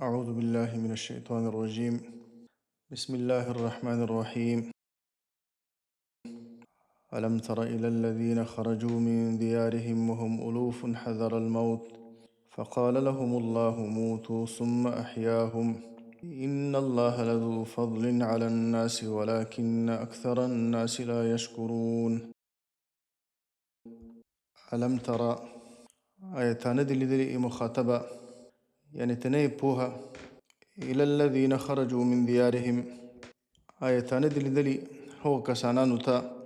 أعوذ بالله من الشيطان الرجيم. بسم الله الرحمن الرحيم. ألم تر إلى الذين خرجوا من ديارهم وهم ألوف حذر الموت فقال لهم الله موتوا ثم أحياهم إن الله لذو فضل على الناس ولكن أكثر الناس لا يشكرون. ألم ترى آيتان دي مخاطبة يعني تني بوها إلى الذين خرجوا من ديارهم آیتان دلی هو کسانانو ته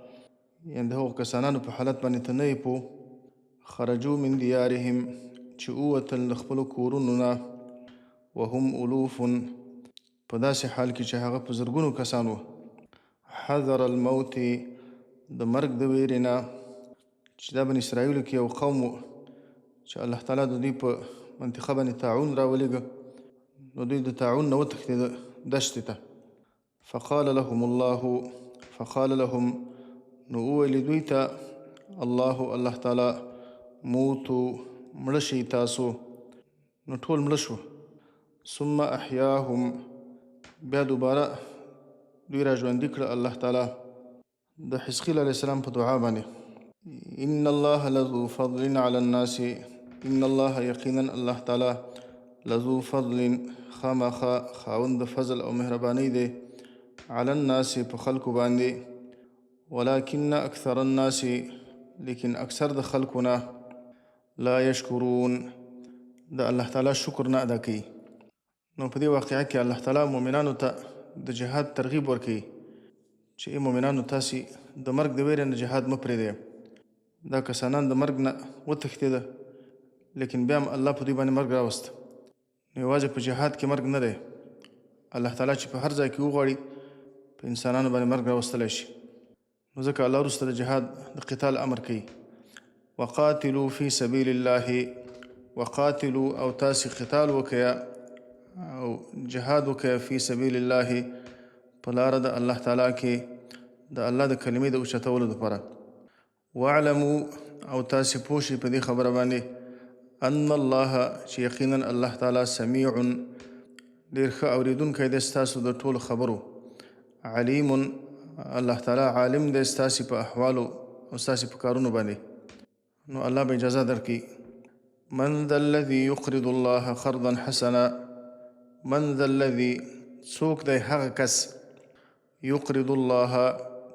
یعنی د هغو کسانانو په حالت باندې ته نه یې پوه خرجو من دیارهم چې ووتل د خپلو کورونو نه وهم الوف په داسې حال کې چې هغه په زرګونو کسان وو حذر الموت د مرګ د ویرې نه چې دا بني اسرائیلو کې یو قوم و چې الله تعالی د دوی په منطقه باندې طاعون راولېږه نو دوی د طاعون نه وتښتېده دشتې ته فقال لهم نو وویل دوی ته الله تعالی موتو مړه شئ تاسو نو ټول مړه شو ثم احیاهم بیا دوباره دوی را ژوندي کړه الله تعالی د حزقیل علیه السلام په دعا باندې ان الله لذو فضل علی الناس ان الله یقینا الله تعالی لذو فضل خامخا خاوند فضل او مهرباني دی على الناس په خلکو باندې ولكن اکثر الناس لیکن اکثر د خلکونه لا یشکرون د الله تعالی شکر نه ادا کوي نو په دې واقعه کې الله تعالی مؤمنانو ته د جهاد ترغیب ورکوي چې مؤمنانو تاسې د مرګ د ویرې نه جهاد مه پرېږدئ دا کسانان د مرګ نه وتښتېده لیکن بیا هم الله په دوی باندې مرګ راوست نو یوازې په جهاد کې مرګ نه دی الله تعالی چې په هر ځای کې وغواړي په انسانانو باندې مرګ راوستلی شي نو ځکه الله وروسته د جهاد د قتال امر کوي وقاتلوا فی سبیل الله وقاتلوا او تاسې قتال وکړه او جهاد وکړه فی سبیل الله په لاره د الله تعالی کې د الله د کلمې د اوچتولو دپاره واعلموا او تاسې پوه شئ په دې خبره باندې ان الله چې یقینا الله تعالی سمیع ډېر ښه اورېدونکی دی ستاسو د ټولو خبرو علیم الله تعالی عالم دی ستاسې په احوالو او ستاسې په کارونو باندې نو الله به اجازه درکړي من ذا الذي يقرض الله قرضا حسنا من ذا الذي څوک دی هغه کس یقرض الله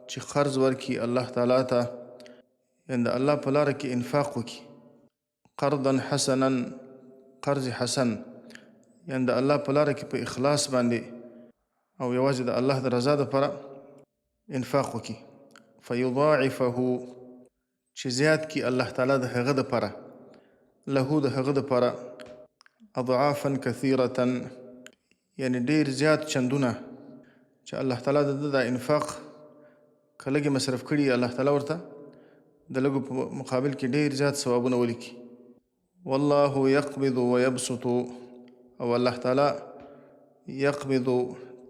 چې قرض ورکړي الله تعالی ته یعنې د الله په لاره کې انفاق وکړي قرضا حسنا قرض حسن یعنې د الله په لاره کې په اخلاص باندې او یوازې د الله د رضا دپاره انفاق وکړي فیضاعفه چې زیات کړي الله تعالی د هغه دپاره له د هغه دپاره اضعافا کثیرة یعنې ډېر زیات چندونه چې الله تعالی د ده دا انفاق که لږې مصرف کړي الله تعالی ورته د لږو په مقابل کې ډېر زیات ثوابونه ولیکي والله یقبض ویبسط او الله تعالی یقبض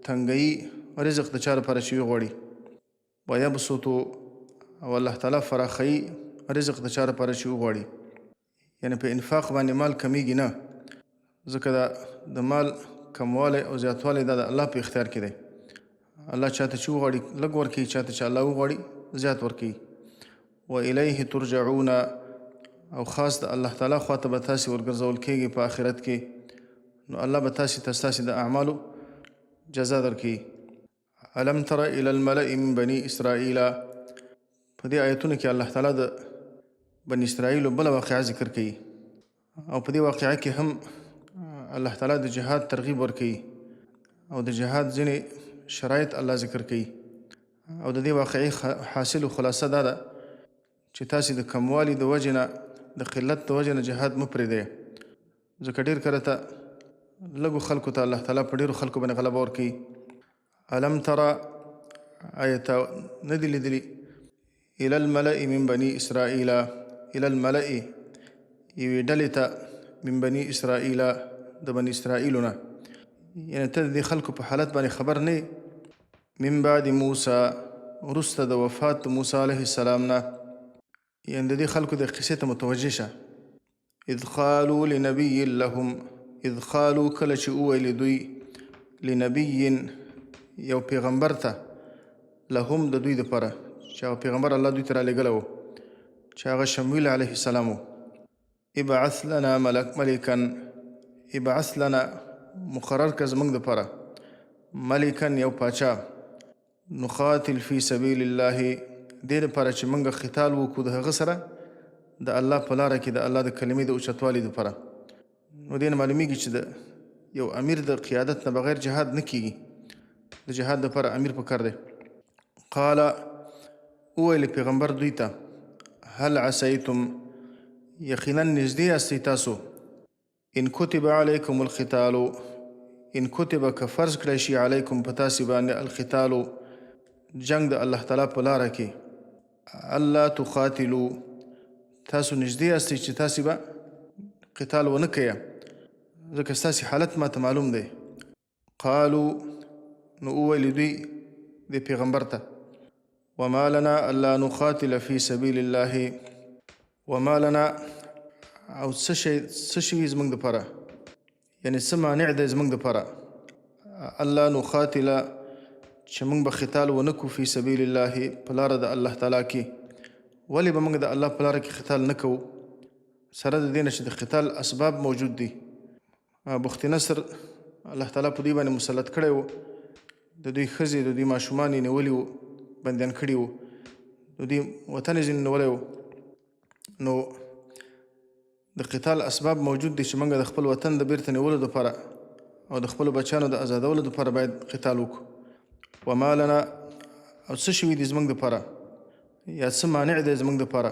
تنګوي رزق د چا لپاره چې وغواړي ویبسط او الله تعالی فراخوي رزق د چا لپاره چې وغواړي یعنې په انفاق باندې مال کمیږي نه ځکه دا د مال کموالی او زیاتوالی دا د الله په اختیار کې دی الله چاته چې وغواړي لږ ورکوي چاته چې الله وغواړي زیات ورکوي والیه ترجعون او خاص د الله تعالی خواته به تاسې ورګرځول کېږي په آخرت کې نو الله به تاسې د اعمالو جزا درکړي الم تر الى الملأ من بني اسرائیل په دې آیتونو کې الله تعالی د بني اسرائیلو بله واقعه ذکر کوي او په دې واقعه کې هم الله تعالی د جهاد ترغیب ورکوي او د جهاد ځینې شرایط الله ذکر کوي او د دې واقعي حاصل و خلاصه دا ده چې تاسې د کموالي د وجې نه د قلت د وجې نه جهاد مه پرېږدئ ځکه ډېر کله ته لږو خلکو ته الله تعالی په ډېرو خلکو باندې غلبه ورکوي الم تره آیت نه دي لیدلي الى الملأ من بني اسرائیل الى الملأ یوې ډلې ته من بني اسرائیل د بني اسرائیلو نه یعنې ته د دې خلکو په حالت باندې خبر نه من بعد موسی وروسته د وفات موسی علیه السلام نه یعنې د دې خلکو د قصې ته متوجه شه اذ قالوا لنبي لهم اذ قالو کله چې وویل دوی لنبي یو پیغمبر ته لهم د دوی دپاره چې هغه پیغمبر الله دوی ته رالیږلی و چې هغه شمویل علیه السلام و ابعث لنا ملکا ابعث لنا مقرر که زموږ دپاره ملکا یو پاچا نقاتل فی سبیل الله دې دپاره چې موږ قتال وکړو د هغه سره د الله په لاره کې د الله د کلمې د اوچتوالي دپاره نو دې نه معلومیږي چې د یو امیر د قیادت نه بغیر جهاد نه کیږي د جهاد دپاره امیر پکار دی قال وویل پیغمبر دوی ته هل عسیتم یقینا نږدې یاستئ تاسو ان کتب علیکم القتال ان کتب که فرض کړی شي علیکم په تاسې باندې القتال جنگ د الله تعالی په لاره کې الله تقاتلو تاسو نږدې یاستئ چې تاسې به قتال ونه کوئ ځکه ستاسې حالت ماته معلوم دی قالو نو وویل دوی د پیغمبر ته وما لنا الا نقاتل فی سبیل الله وما لنا او څه شي زموږ دپاره یعنې څه مانع دی زموږ دپاره الله نقاتل چې موږ به قتال ونه کړو فی سبیل الله په لاره د الله تعالی کې ولې به موږ د الله په لاره کې قتال نه کوو سره د دې نه چې د قتال اسباب موجود دي بخت نصر الله تعالی په دوی باندې مسلط کړی و د دوی ښځې د دوی ماشومان یې نیولي وو بندیان کړي وو د دوی وطن یې ځینې نیولی و نو د قتال اسباب موجود دي چې موږ د خپل وطن د بیرته نیولو دپاره او د خپلو بچیانو د ازادولو دپاره باید قتال وکړو وما لنا او څه شوي دي زموږ دپاره یا څه مانع دی زموږ دپاره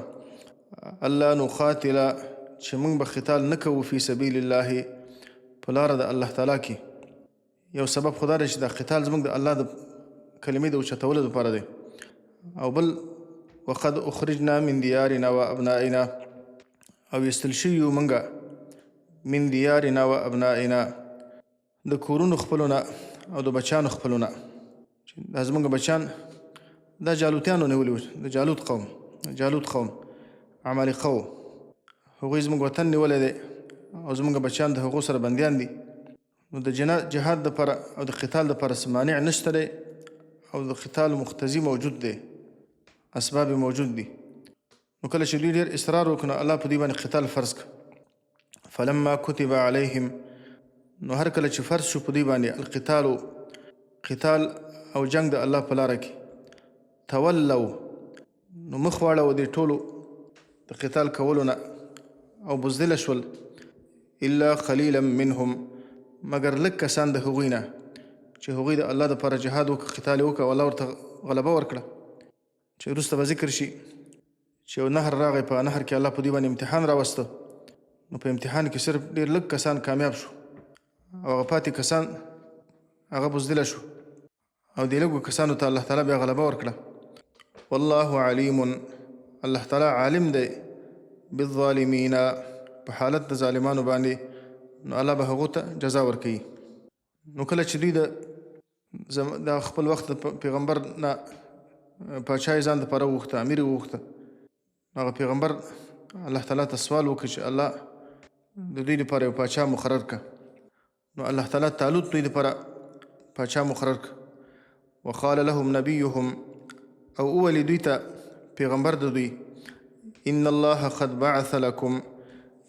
الله نقاتل چې موږ به قتال نه کوو فی سبیل الله په لاره د الله تعالی کې یو سبب خدا دی چې دا قتال زموږ د الله د کلمې د اوچتولو دپاره دی او بل وقد اخرجنا من دیارنا و ابنائنا او ایستل شوي یو موږ من دیارنا و ابنائنا د کورونو خپلو نه او د بچیانو خپلو نه دا زموږ بچیان دا جالوتیانو نیولي وو د جالوت قوم عمالقه وو هغوی زموږ وطن نیولی دی او زموږ بچیان د هغو سره بندیان دي نو د جهاد دپاره او د قتال دپاره څه مانع نشته دی او د قتال مقتضي موجود دی اسباب موجود دي نو کله چې دوی ډېر اصرار وکړو نو الله په دوی باندې قتال فرض کړ فلما کتب علیهم نو هر کله چې فرض شو په دوی باندې القتال او جنگ د الله په لاره کې تولوا نو مخ واړو دې ټولو د قتال کولو نه او بزدله شول الا قلیلا منهم مگر لږ کسان د هغوی نه چې هغوی د الله دپاره جهاد وکړه قتال یې وکړه او الله ورته غلبه ورکړه چې وروسته به ذکر شي چې یو نهر راغی په نهر کې الله په دوی باندې امتحان راوسته نو په امتحان کې صرف ډېر لږ کسان کامیاب شو او هغه پاتې کسان هغه بزدله شو او دې لږو کسانو ته الله تعالی بیا غلبه ورکړه والله علیم الله تعالی عالم دی بالظالمین په حالت د ظالمانو باندې نو الله به هغو ته جزا ورکوي نو کله چې دوی د خپل وخت د پیغمبر نه پاچا یې ځان دپاره وغوښته امیر یې وغوښته هغه پیغمبر الله تعالی ته سوال وکړي چې الله د دوی دپاره یو پاچا مقرر کړه نو الله تعالی طالوت دوی دپاره پاچا مقرر کړه وقال لهم نبيهم او اولی دوی ته پیغمبر د دوی ان الله قد بعث لكم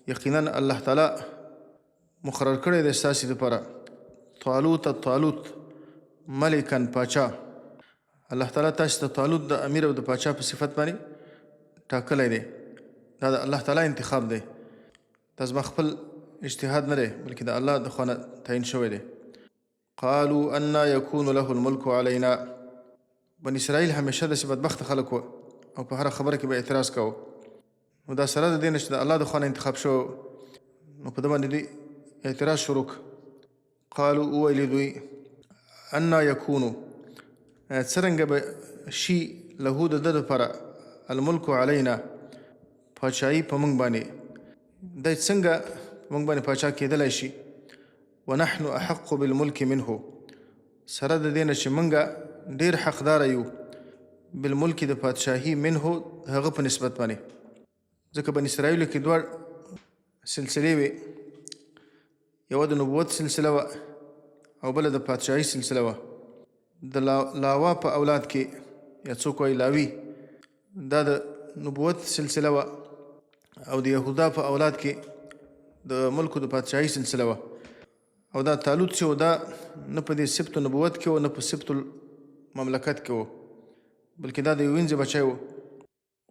یقینا الله تعالی مقرر کړی دی ستاسې دپاره طالوت ملکا پاچا الله تعالی تاسې ته طالوت د امیر او د پاچا په صفت باندې ټاکلی دی دا د الله تعالی انتخاب دی دا زما خپل اجتهاد نه دی بلکې د الله د خوا نه تعین شوی دی قالوا انا یکون له الملک علینا بني اسرائیل همیشه داسې بدبخته خلک وو او په هره خبره کې به اعتراض کوو نو دا سره د دې نه چې د الله د خوا نه انتخاب شوی نو په ده باندې دوی اعتراض شروع قالوا وویل دوی انا یکونو څرنګه به شي له د ده دپاره الملک علینا پاچایي په موږ باندې دی څنګه په موږ باندې پاچا کېدلی شي ونحن احق بالملک منه سره د دې نه چې موږ ډېر حقداره یو بالملک د پادشاهي منه هغه په نسبت باندې ځکه بني اسرائیلو کې دوه سلسلې وې یوه د نبوت سلسله وه او بله د پادشاهي سلسله وه. د لاوا په اولاد کې یا څوک وایي لاوي دا د نبوت سلسله وه او د یهودا په اولاد کې د ملکو د پادشاهي سلسله وه. او دا طالوت چې و دا نه په دې سبت نبوت کې و نه په سبت المملکت کې و بلکې دا د یو وینځي بچی و.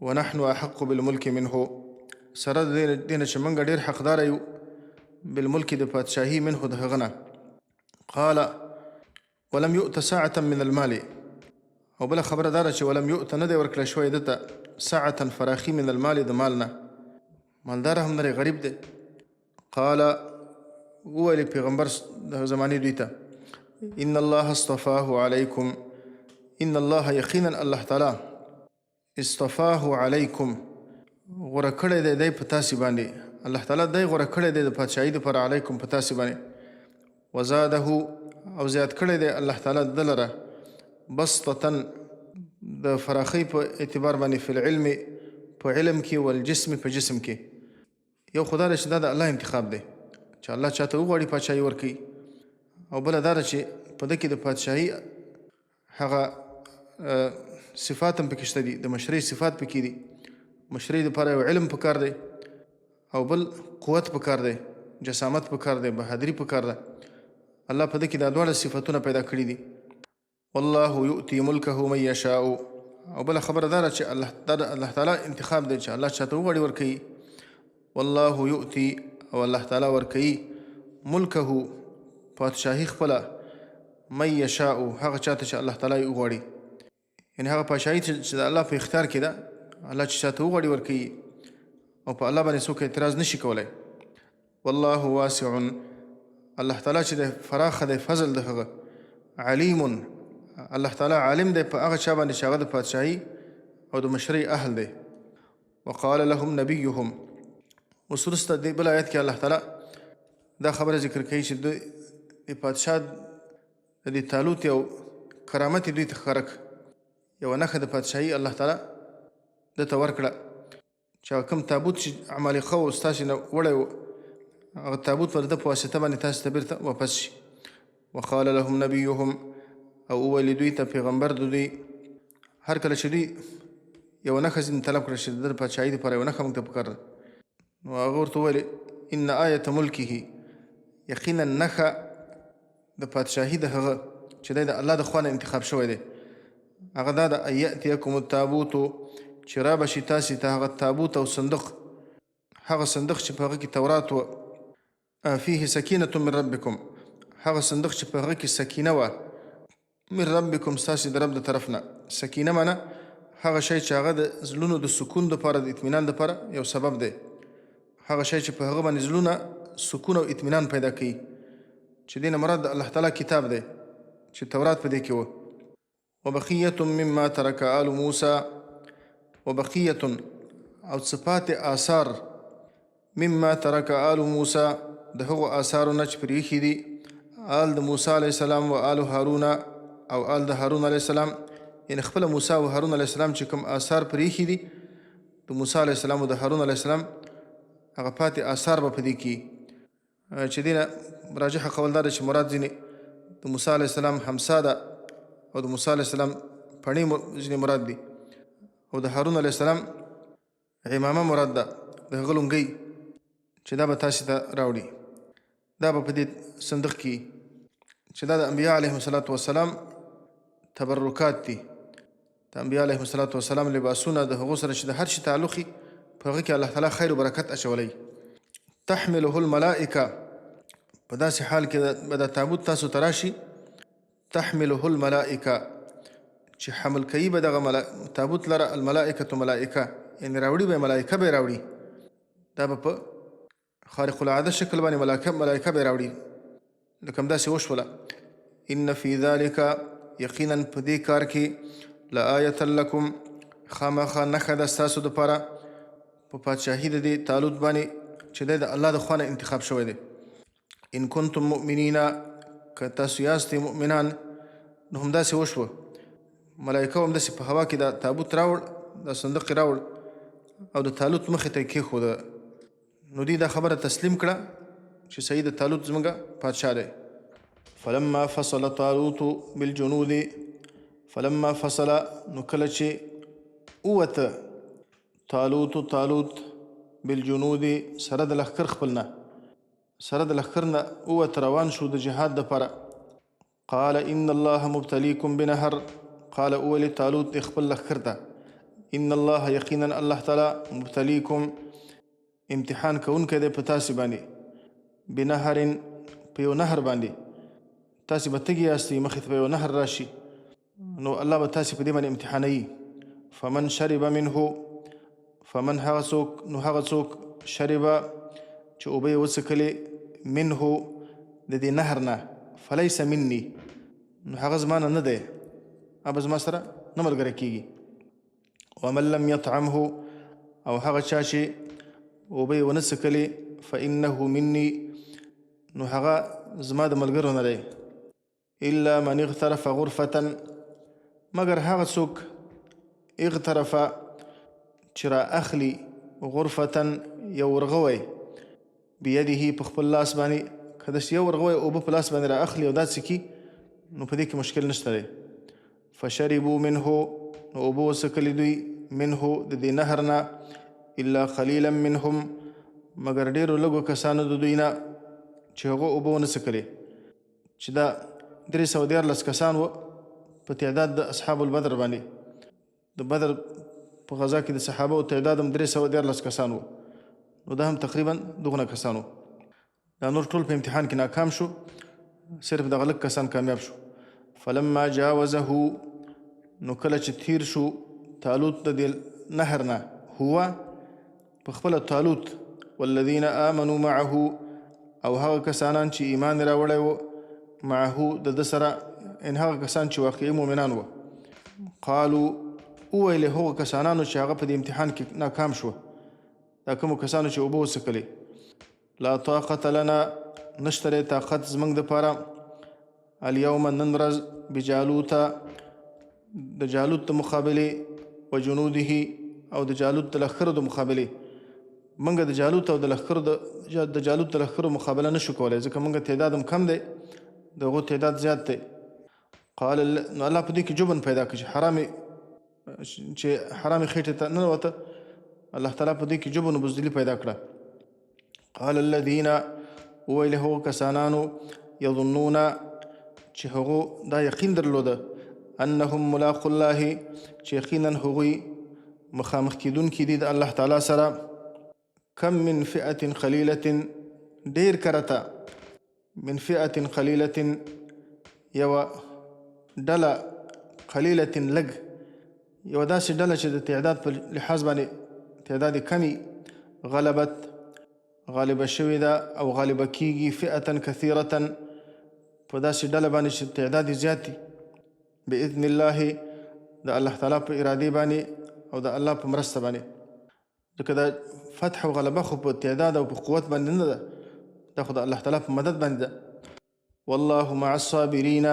ونحن احق بالملک منه سره د دې نه چې موږ ډېر حقداره یو بالملک د پادشاهي منه د هغه نه. قال ولم يؤت ساعة من المال او بله خبره دا ده چې ولم يؤت نه دی ورکړی شوی ده ته ساعة فراخي من المال د مال نه، مالدار هم نه غریب دی. قال وویل پیغمبر د زمانې دوی ته ان الله اصطفاه علیکم، ان الله یقینا الله تعالی اصطفاه علیکم غوره کړی دی دی په تاسې باندې، الله تعالی دی غوره کړی دی د پادشاهي دپاره علیکم په تاسې باندې. وزاده او زیات کړی دی الله تعالی د لره بسطة د فراخۍ په اعتبار باندې فی العلم په علم کې والجسم په جسم کې. یو خدا ده چې دا د الله انتخاب دی چې الله چاته وغواړي پادشاهي ورکوي، او بله دا ده چې په ده کې د پادشاهي هغه صفات هم پکې شته دي، د مشرۍ صفات پکې دي. مشرۍ دپاره یو علم پکار دی او بل قوت پکار دی، جسامت پکار دی، بهادري پکار ده. الله په ده کې دا دواړه صفتونه پیدا کړي دي. والله یؤتي ملکه من یشاء او بله خبره دا ده چې الله تعالی انتخاب دی چې الله چاته وغواړي ورکوي. والله یؤتي او الله تعالی ورکوي ملکه پادشاهي خپله من یشاء هغه چاته چې الله تعالی وغواړي، یعنې هغه پادشاهي چې د الله په اختیار کې ده، الله چې چاته وغواړي ورکوي او په الله باندې څوک اعتراض نشي کولی. والله واسع الله تعالی چې د فراخه دی فضل د هغه، علیم الله تعالی عالم دی په هغه چا باندې چې هغه د پادشاهي او د مشرۍ اهل دی. وقال لهم نبیهم اوس وروسته دې بل آیت کې الله تعالی دا خبره ذکر کوي چې د پادشاه د دې طالوت یو کرامت دوی ته ښکاره یوه نښه د پادشاهي الله تعالی ده ته ورکړه چې کوم تابوت چې عمالقه و ستاسې نه وړی و هغه تابوت ور ده په واسطه باندې تاسو ته بیرته واپس شي. وقال لهم نبیهم او وویل دوی ته پیغمبر د دوی هر کله چې دوی یوه نښه ځینې طلب کړه چې د ده د پادشاهي دپاره یوه نښه موږ ته پکار ده، نو هغه ورته وویلې ان آیة ملکه یقینا نښه د پادشاهي د هغه چې دی د الله د خوا نه انتخاب شوی دی هغه دا ده ان یأتیکم التابوتو چې را به شي تاسې ته هغه تابوت او صندوق، هغه صندوق چې په هغه کې تورات و، فیه سکینة من ربکم هغه صندوق چې په هغه کې سکینه وه من ربکم ستاسې د رب د طرف نه. سکینه معنه هغه شی چې هغه د زړونو د سکون دپاره د اطمینان دپاره یو سبب دی، هغه شی چې په هغه باندې زړونه سکون او اطمینان پیدا کوي، چې دې نه مراد د الله تعالی کتاب دی چې تورات په دې کې و. وبقیة مما ترک آل موسی وبقیة او صفات آثار مما ترک آل موسی د هغو آثارو نه چې پرېښي دي آل د موسی علیه السلام و آل هارون او آل د هارون علیه السلام، یعنې خپله موسی او هارون علیه السلام چې کوم آثار پرېښي دي د موسی علیه السلام او د هارون علیه السلام هغه پاتې آثار به په دې کې چې دې نه راجحه قول دا ده چې مراد ځینې د موسی علیه السلام همسا ده او د موسی علیه السلام پڼې ځینې مراد دي او د هارون علیه السلام عمامه مراد ده د هغه لونګۍ چې دا به تاسې ته راوړي، دا به په دې صندوق کې چې دا د انبیا علیهم الصلاة والسلام تبرکات دي، د انبیا علیهم الصلاة والسلام لباسونه د هغو سره چې د هر شي تعلق وي په هغه کې الله تعالی خیر و برکت اچولی. تحمله الملائکه په داسې حال کې به دا تابوت تاسو ته راشي، تحمله الملائکه چې حمل کوي به دغه تابوت لره الملائکة ملائکه، یعنې راوړي به ملائکه به یې راوړي، دا به په خارق العاده شکل باندې ملائکه به یې راوړي لکه همداسې وشوله. ان فی ذلک یقینا په دې کار کې لآیة لکم خامخا نښه ده ستاسو دپاره په پادشاهي د دې طالوت باندې چې دی د الله د خوا نه انتخاب شوی دی. ان کنتم مؤمنین که تاسو یاستئ مؤمنان نو همداسې وشوه، ملایکه همداسې په هوا کې دا تابوت راوړ، دا صندوق یې راوړ او د طالوت مخې ته یې کېښوده، نو دوی دا خبره تسلیم کړه چې سید طالوت زموږ پادشاه دی. فلما فصل طالوت بالجنود فلما فصل نو کله چې اوته طالوت بالجنود سره د لښکر خپلنا سره د لښکر نه اوته روان شو د جهاد دپاره. قال ان الله مبتليكم بنهر قال اولی طالوت خپل لښکر ته ان الله یقینا الله تعالی مبتليكم امتحان کوونکی دی په تاسې باندې بنهر په یو نهر باندې. تاسې به تږي یاستئ مخې ته به یو نهر راشي نو الله به تاسې په دې باندې امتحانوي. فمن شرب منه فمن هغه څوک شربه چې اوبه یې وڅښلې منه د دې نهر نه فلیس مني نو هغه زما نه دی، هغه زما سره نه ملګری کېږي. ومن لم يطعمه او هغه چا چې اوبه یې ونه څښلې فانه مني نو هغه زما د ملګرو نه دی. الا من اغترف غرفة مگر هغه څوک اغترف چې را اخلي غرفة یو ورغوی بیده په خپل لاس باندې، که داسې یو ورغوی اوبه په لاس باندې را اخلي او دا څکي نو په دې کې مشکل نشته دی. فشربوا منه نو اوبه وڅښلې دوی منه د دې نهر نه الا قلیلا منهم مگر ډېرو لږو کسانو د دوی نه چې هغه اوبه ونه څښلې، چې دا 314 کسان و په تعداد د اصحاب البدر باندې. د بدر په غزا کې د صحابه او تعداد هم 314 کسان و، نو دا هم تقریبا دغونه کسان و. دا نور ټول په امتحان کې ناکام شو، صرف دغه لږ کسان کامیاب شو. فلما جاوزه نو کله چې تیر شو طالوت د دې نهر نه هو په خپله طالوت والذین آمنوا معه او هغه کسانان چې ایمان راوړی و معه د ده سره ان هغه کسان چې واقعي مؤمنان و. قالو وویل هغو کسانانو چې هغه په دې امتحان کې ناکام شوه، دا کومو کسانو چې اوبه وڅښلې لا طاقت لنا نشته دی طاقت زموږ دپاره اليوم نن ورځ بجالوت د جالوت د مقابلې و جنوده او د جالوت د لښکرو د مقابلې. موږ د جالوت او د لښکرو د جالوت د لښکرو مقابله نشو کولی ځکه موږ تعداد هم کم دی، د هغو تعداد زیات دی. قال نو الله په دې کې جبن پیدا کړي چې حرامې خېټې ته ننوته، الله تعالی په دې کې جبن و بزدلي پیدا کړه. قال الذین وویل هغو کسانانو یظنون چې هغو دا یقین درلوده انهم ملاقو الله چې یقینا هغوی مخامخ کیدونکي دي د الله تعالی سره. کم من فئة قلیلة ډیر کرته من فئة قلیلة یوه ډله قلیلة لږ، یوه داسې ډله چې د تعداد په لحاظ باندې تعداد کمی غلبت غالبه شوې ده او غالبه کیږي فئة کثیرة په داسې ډله باندې چې تعداد زیات دي باذن الله د الله تعالی په ارادې باندې او د الله په مرسته باندې. ځکه دا فتح او غلبه خو په تعداد او په قوت باندې نه ده، دا خو د الله تعالی په مدد باندې ده. والله مع الصابرین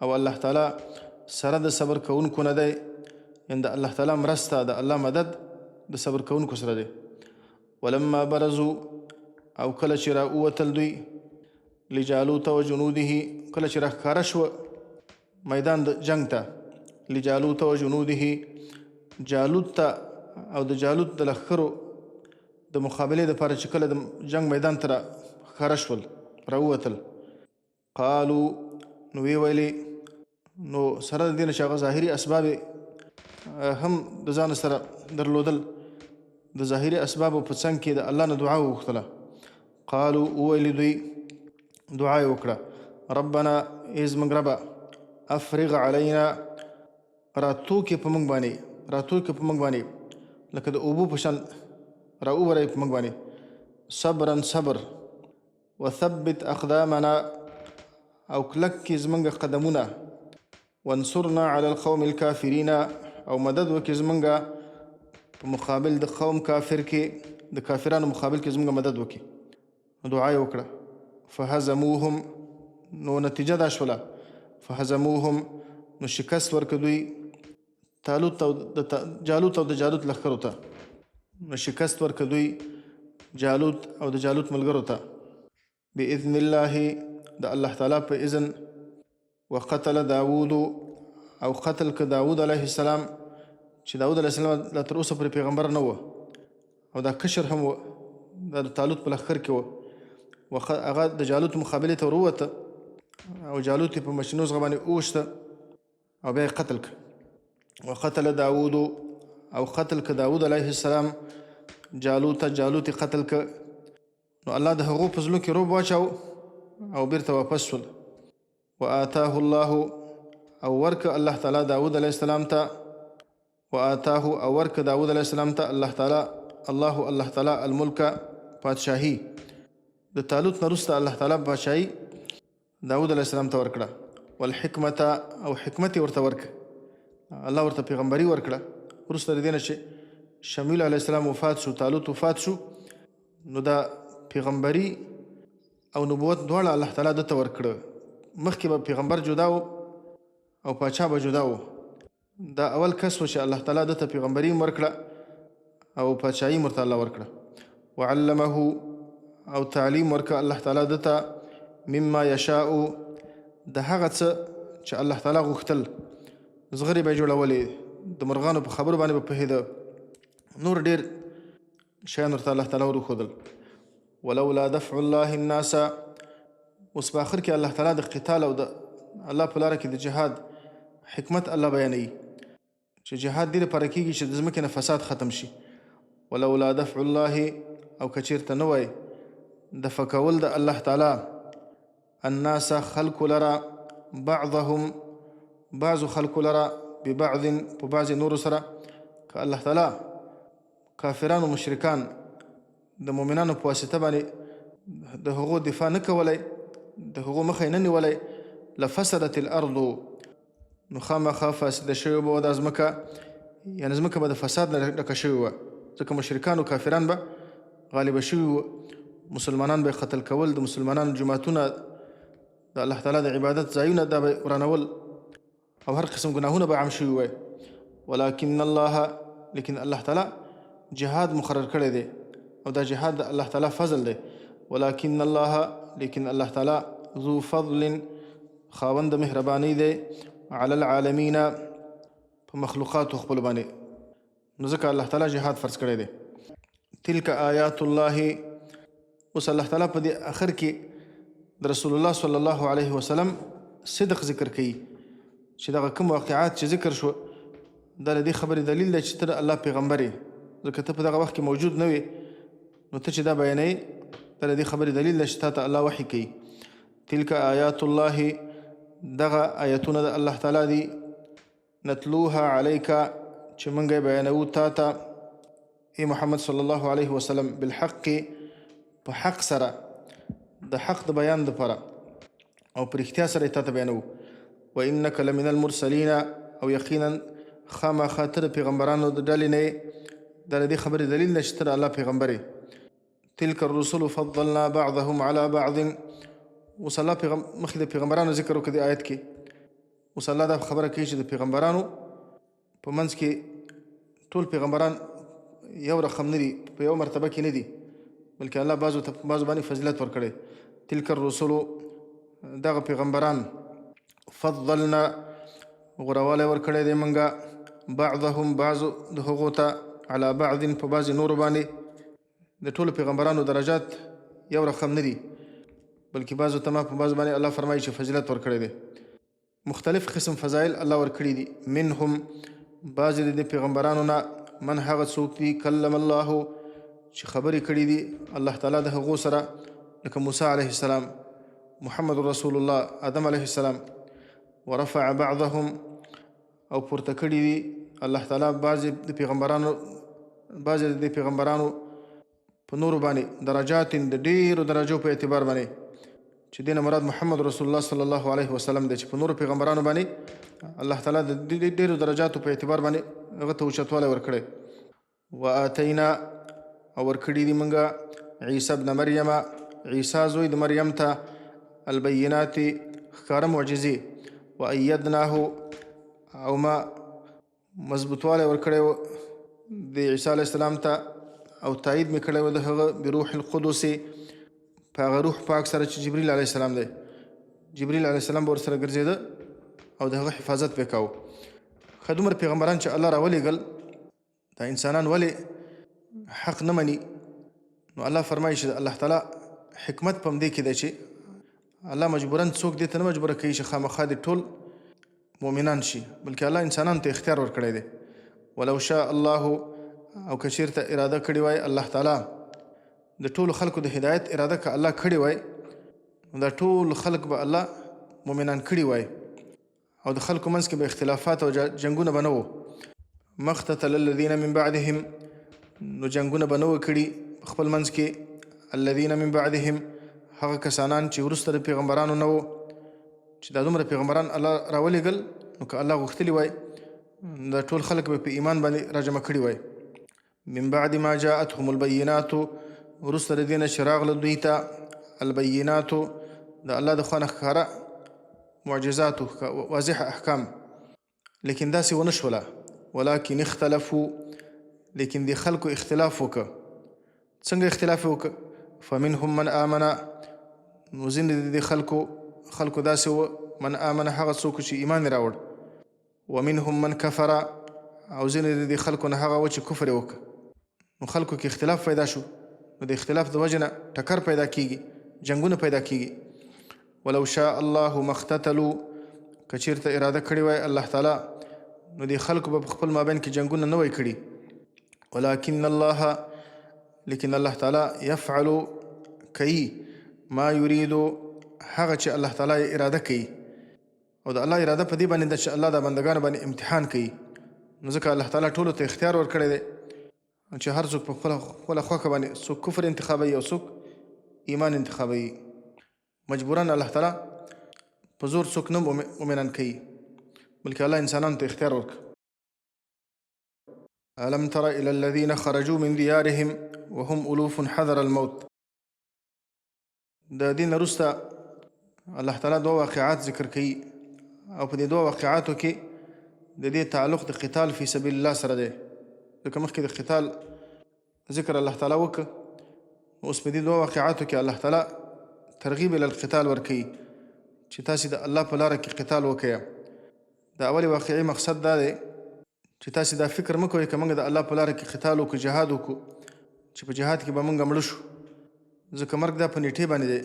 او الله تعالی سره د صبر کوونکو نه دی، یعنې د الله تعالی مرسته د الله مدد د صبر کوونکو سره دی. ولما برزوا او کله چې را ووتل دوی لجالوت و جنوده کله چې راښکاره شوه میدان د جنگ ته لجالوت و جنوده جالوت ته او د جالوت د لښکرو د مقابلې دپاره چې کله د جنگ میدان ته راښکاره شول راووتل. قالو نو وی ویلې نو سره د دې نه چې هغه ظاهري اسباب هم د ځان سره درلودل، د ظاهري اسبابو په څنګ کې د الله نه دعا وغوښتله. قالو وویلې دوی دعا یې وکړه ربنا ای زموږ ربه افرغ علینا راتوکې په موږ باندې لکه د اوبو په شان راووری په موږ باندې صبرا صبر وثبت اقدامنا او کلک کې زموږ قدمونه وانصرنا علی القوم الکافرین او مدد وکړي زموږ په مقابل د قوم کافر کې د کافرانو مقابل کې زموږ مدد وکړي. دعا یې وکړه. فهزموهم نو نتیجه دا شوله فهزموهم نو شکست ورکړه دوی جالوت او د جالوت لښکرو ته، نو شکست ورکړه دوی جالوت او د جالوت ملګرو ته. بإذن الله د الله تعالی په اذن. وقتل داوود او قتل که داوود علیه السلام چې داوود علیه السلام لا تر اوسه پورې پیغمبر نه و او دا کشر هم و، دا د طالوت په لښکر کې و. هغه د جالوت مقابلې ته ورووته او جالوت یې په مشینو زغه باندې اوښته او بیا یې قتل کړ. وقتل داوود او قتل که داوود علیه السلام جالوت یې قتل که. نو الله د هغو په زړو کې روب واچاو او بیرته واپس شول. وآتاه الله او ورک الله تعالی داود علیه السلام ته وآتاه او ورک داود علیه السلام ته الله تعالی الملک پادشاهي. د طالوت نه وروسته الله تعالی پادشاهي داود علیه السلام ته ورکړه. والحکمت او حکمت ورته ورکړه، الله ورته پیغمبري ورکړه. وروسته د دې نه چې شمیل علیه السلام وفات شو، طالوت وفات شو، نو دا پیغمبري او نبوت دواړه الله تعالی دته ورکړه. مخکې به پیغمبر جدا و او پاچا به جدا و. دا اول کس و چې الله تعالی دته پیغمبري ورکړه او پاچاهي ورته الله ورکړه. وعلمه او تعلیم ورکړه الله تعالی دته مما یشاء د هغه څه چې الله تعالی غوښتل. زغرې به یې جوړولې، د مرغانو په خبرو باندې به پوهېده، نور ډېر شیان ورته الله تعالی وروښودل. ولولا دفع الله الناس، اوس په آخر کې الله تعالی د قتال او د الله په لاره کې د جهاد حکمت الله بیانوي چې جهاد دې لپاره کېږي چې د ځمکې نه فساد ختم شي. ولولا دفع الله او که چېرته نه وای دفع کول د الله تعالی الناس خلق لرا بعضهم بعض خلق لرا ببعض په بعض نورو سره، که الله تعالی کافران و مشرکان د مؤمنانو په واسطه باندې د هغو دفاع نه کولی، د هغو مخه یې نه نیولی، لفسدت الارض، نو خامخا فاسده شوې به دا ځمکه، یعنې ځمکه به د فساد نه ډکه شوې وه، ځکه مشرکان و کافران به غالبه شوي وو. مسلمانان به یې قتل کول، د مسلمانانو جوماتونه د الله تعالی د عبادت ځایونه دا به ورانول او هر قسم ګناهونه به عام شوي وای. ولکن الله، لیکن الله تعالی جهاد مقرر کړی دی او دا جهاد د الله تعالی فضل دی. ولکن الله، لیکن الله تعالی ذو فضل، خاوند مهربانی دی، علی العالمین، په مخلوقاتو خپل باندې، نو ځکه الله تعالی جهاد فرض کړی دی. تلک آیات الله، اوس الله تعالی په دې اخر کې د رسول الله صلی الله علیه وسلم صدق ذکر کوي چې دغه کوم واقعات چې ذکر شو دا د دې خبرې دلیل دی چې ته د الله پیغمبر یې، ځکه ته په دغه وخت کې موجود نه وې، نو ته چې دا بیانوي دا د دې خبرې دلیل دی چې تا ته الله وحي کوي. تلک آیات الله، دغه آیتونه د الله تعالی دي، نتلوها علیک چې موږ یې بیانوو تا ته ای محمد صلی الله علیه وسلم بالحق، په حق سره، د حق د بیان دپاره او په رښتیا سره یې تا ته بیانوو. وانک لمن المرسلین، او یقینا خامخا ته د پیغمبرانو د ډلې نه یې، دا د دې خبرې دلیل دی چې ته د الله پیغمبر یې. تلک الرسل فضلنا بعضهم على بعض، اوس الله مخکې د پیغمبرانو ذکر وکړه د آیت کې، اوس الله دا خبره کوي چې د پیغمبرانو په منځ کې ټول پیغمبران یو رقم نه دي، په یو مرتبه کې نه دي، بلکې الله بعضو ته بعضو باندې فضیلت ورکړی. تلک الرسل، دغه پیغمبران، فضلنا غوروالی ورکړی دی موږ، بعضهم بعضو د هغو ته، علی بعض په بعضې نورو باندې. د ټولو پیغمبرانو درجات یو رقم نه دي، بلکې بعضو ته ما په بعضو باندې الله فرمایي چې فضیلت ورکړی دی. مختلف قسم فضایل الله ورکړي دي. منهم، بعضې د دې پیغمبرانو نه، من هغه څوک دي کلم الله چې خبرې کړي دي الله تعالی د هغو سره، لکه موسی علیه السلام، محمد رسول الله، آدم علیه السلام. ورفع بعضهم، او پورته کړي دي الله تعالی بعضې د پیغمبرانو په نورو باندې درجات، د ډېرو درجو په اعتبار باندې، چې دینه مراد محمد رسول الله صلی الله علیه وسلم دی، چې په نورو پیغمبرانو باندې الله تعالی د ډېرو درجاتو په اعتبار باندې هغه ته اوچتوالی ورکړی. وآتینا، او ورکړي دي موږ عیسی ابن مریم، عیسی زوی د مریم ته، البینات، ښکاره معجزې. وایدناه، او ما مضبوطوالی ورکړی و د عیسی علیه السلام ته، او تایید مې کړی و د هغه بروح القدس، په هغه روح پاک سره چې جبریل علیه السلام دی. جبریل علیه السلام به ورسره ګرځېده او د هغه حفاظت به یې کاوه. ښه دومره پیغمبران چې الله راولېږل، دا انسانان ولې حق نه مني؟ نو الله فرمایي چې الله تعالی حکمت په همدې کې دی چې الله مجبوراً څوک دې ته نه مجبوره کوي چې خامخا دې ټول مؤمنان شي، بلکې الله انسانانو ته اختیار ورکړی دی. ولو شاء الله، او که چېرته اراده کړې وای الله تعالی د ټولو خلکو د هدایت اراده که الله کړې وای، نو دا ټول خلک به الله مؤمنان کړي وای او د خلکو منځ کې به اختلافات او جنګونه به نه وو. مقتتل الذین من بعدهم، نو جنګونه به نه وو کړي په خپل منځ کې. الذین من بعدهم، هغه کسانان چې وروسته د پیغمبرانو نه وو، چې دا دومره پیغمبران الله راولېږل، نو که الله غوښتلي وای دا ټول خلک به په ایمان باندې راجمع کړي وای. من بعد ما جاءتهم البینات، وروسته د دې نه چې راغله دوی ته البینات، د الله د خوا نه ښکاره معجزات واضح احکام، لیکن داسې ونه شوله. ولکن اختلفوا، لیکن د خلکو اختلاف وکړه. څنګه اختلاف وکړه؟ فمنهم من آمن، نو ځینې د خلکو داسې و من آمن، هغه څوک چې ایمان یې راوړ. ومنهم من کفر، او ځینې د خلکو نه هغه و چې کفر یې وکړه. نو خلکو کې اختلاف پیدا شو، نو د اختلاف د وجې نه ټکر پیدا کېږي، جنګونه پیدا کېږي. ولو شاء الله ما اقتتلوا، که چېرته اراده کړې وای الله تعالی، نو د خلکو به په خپل مابین کې جنګونه نه وای کړي. ولکن الله، لیکن الله تعالی یفعل کوي ما یرید، هغه چې الله تعالی اراده کوي. او د الله اراده په دې باندې ده چې الله د بندګانو باندې امتحان کوي. نو ځکه الله تعالی ټولو ته اختیار ورکړی دی چې هر څوک په خپله خوښه باندې څوک کفر انتخابوي او څوک ایمان انتخابوي. مجبوراً الله تعالی په زور څوک نه مؤمنان کوي، بلکې الله انسانانو ته اختیار ورکړي. ألم تر إلى الذين خرجوا من ديارهم وهم ألوف حذر الموت. د دین وروسته الله تعالی دوه واقعات ذکر کوي، او په دې دوه واقعاتو کې د دې تعلق د قتال فی سبیل الله سره دی. ځکه مخکې د قتال ذکر الله تعالی وکړه، اوس په دې دوه واقعاتو کې الله تعالی ترغیب الی القتال ورکوي چې تاسې د الله په لاره کې قتال وکړئ. د اولې واقعي مقصد دا دی چې تاسې دا فکر مه کوئ که موږ د الله په لاره کې قتال وکړو، جهاد وکړو، چې په جهاد کې به موږ مړه شو. ځکه مرګ دا په نیټې باندې دی.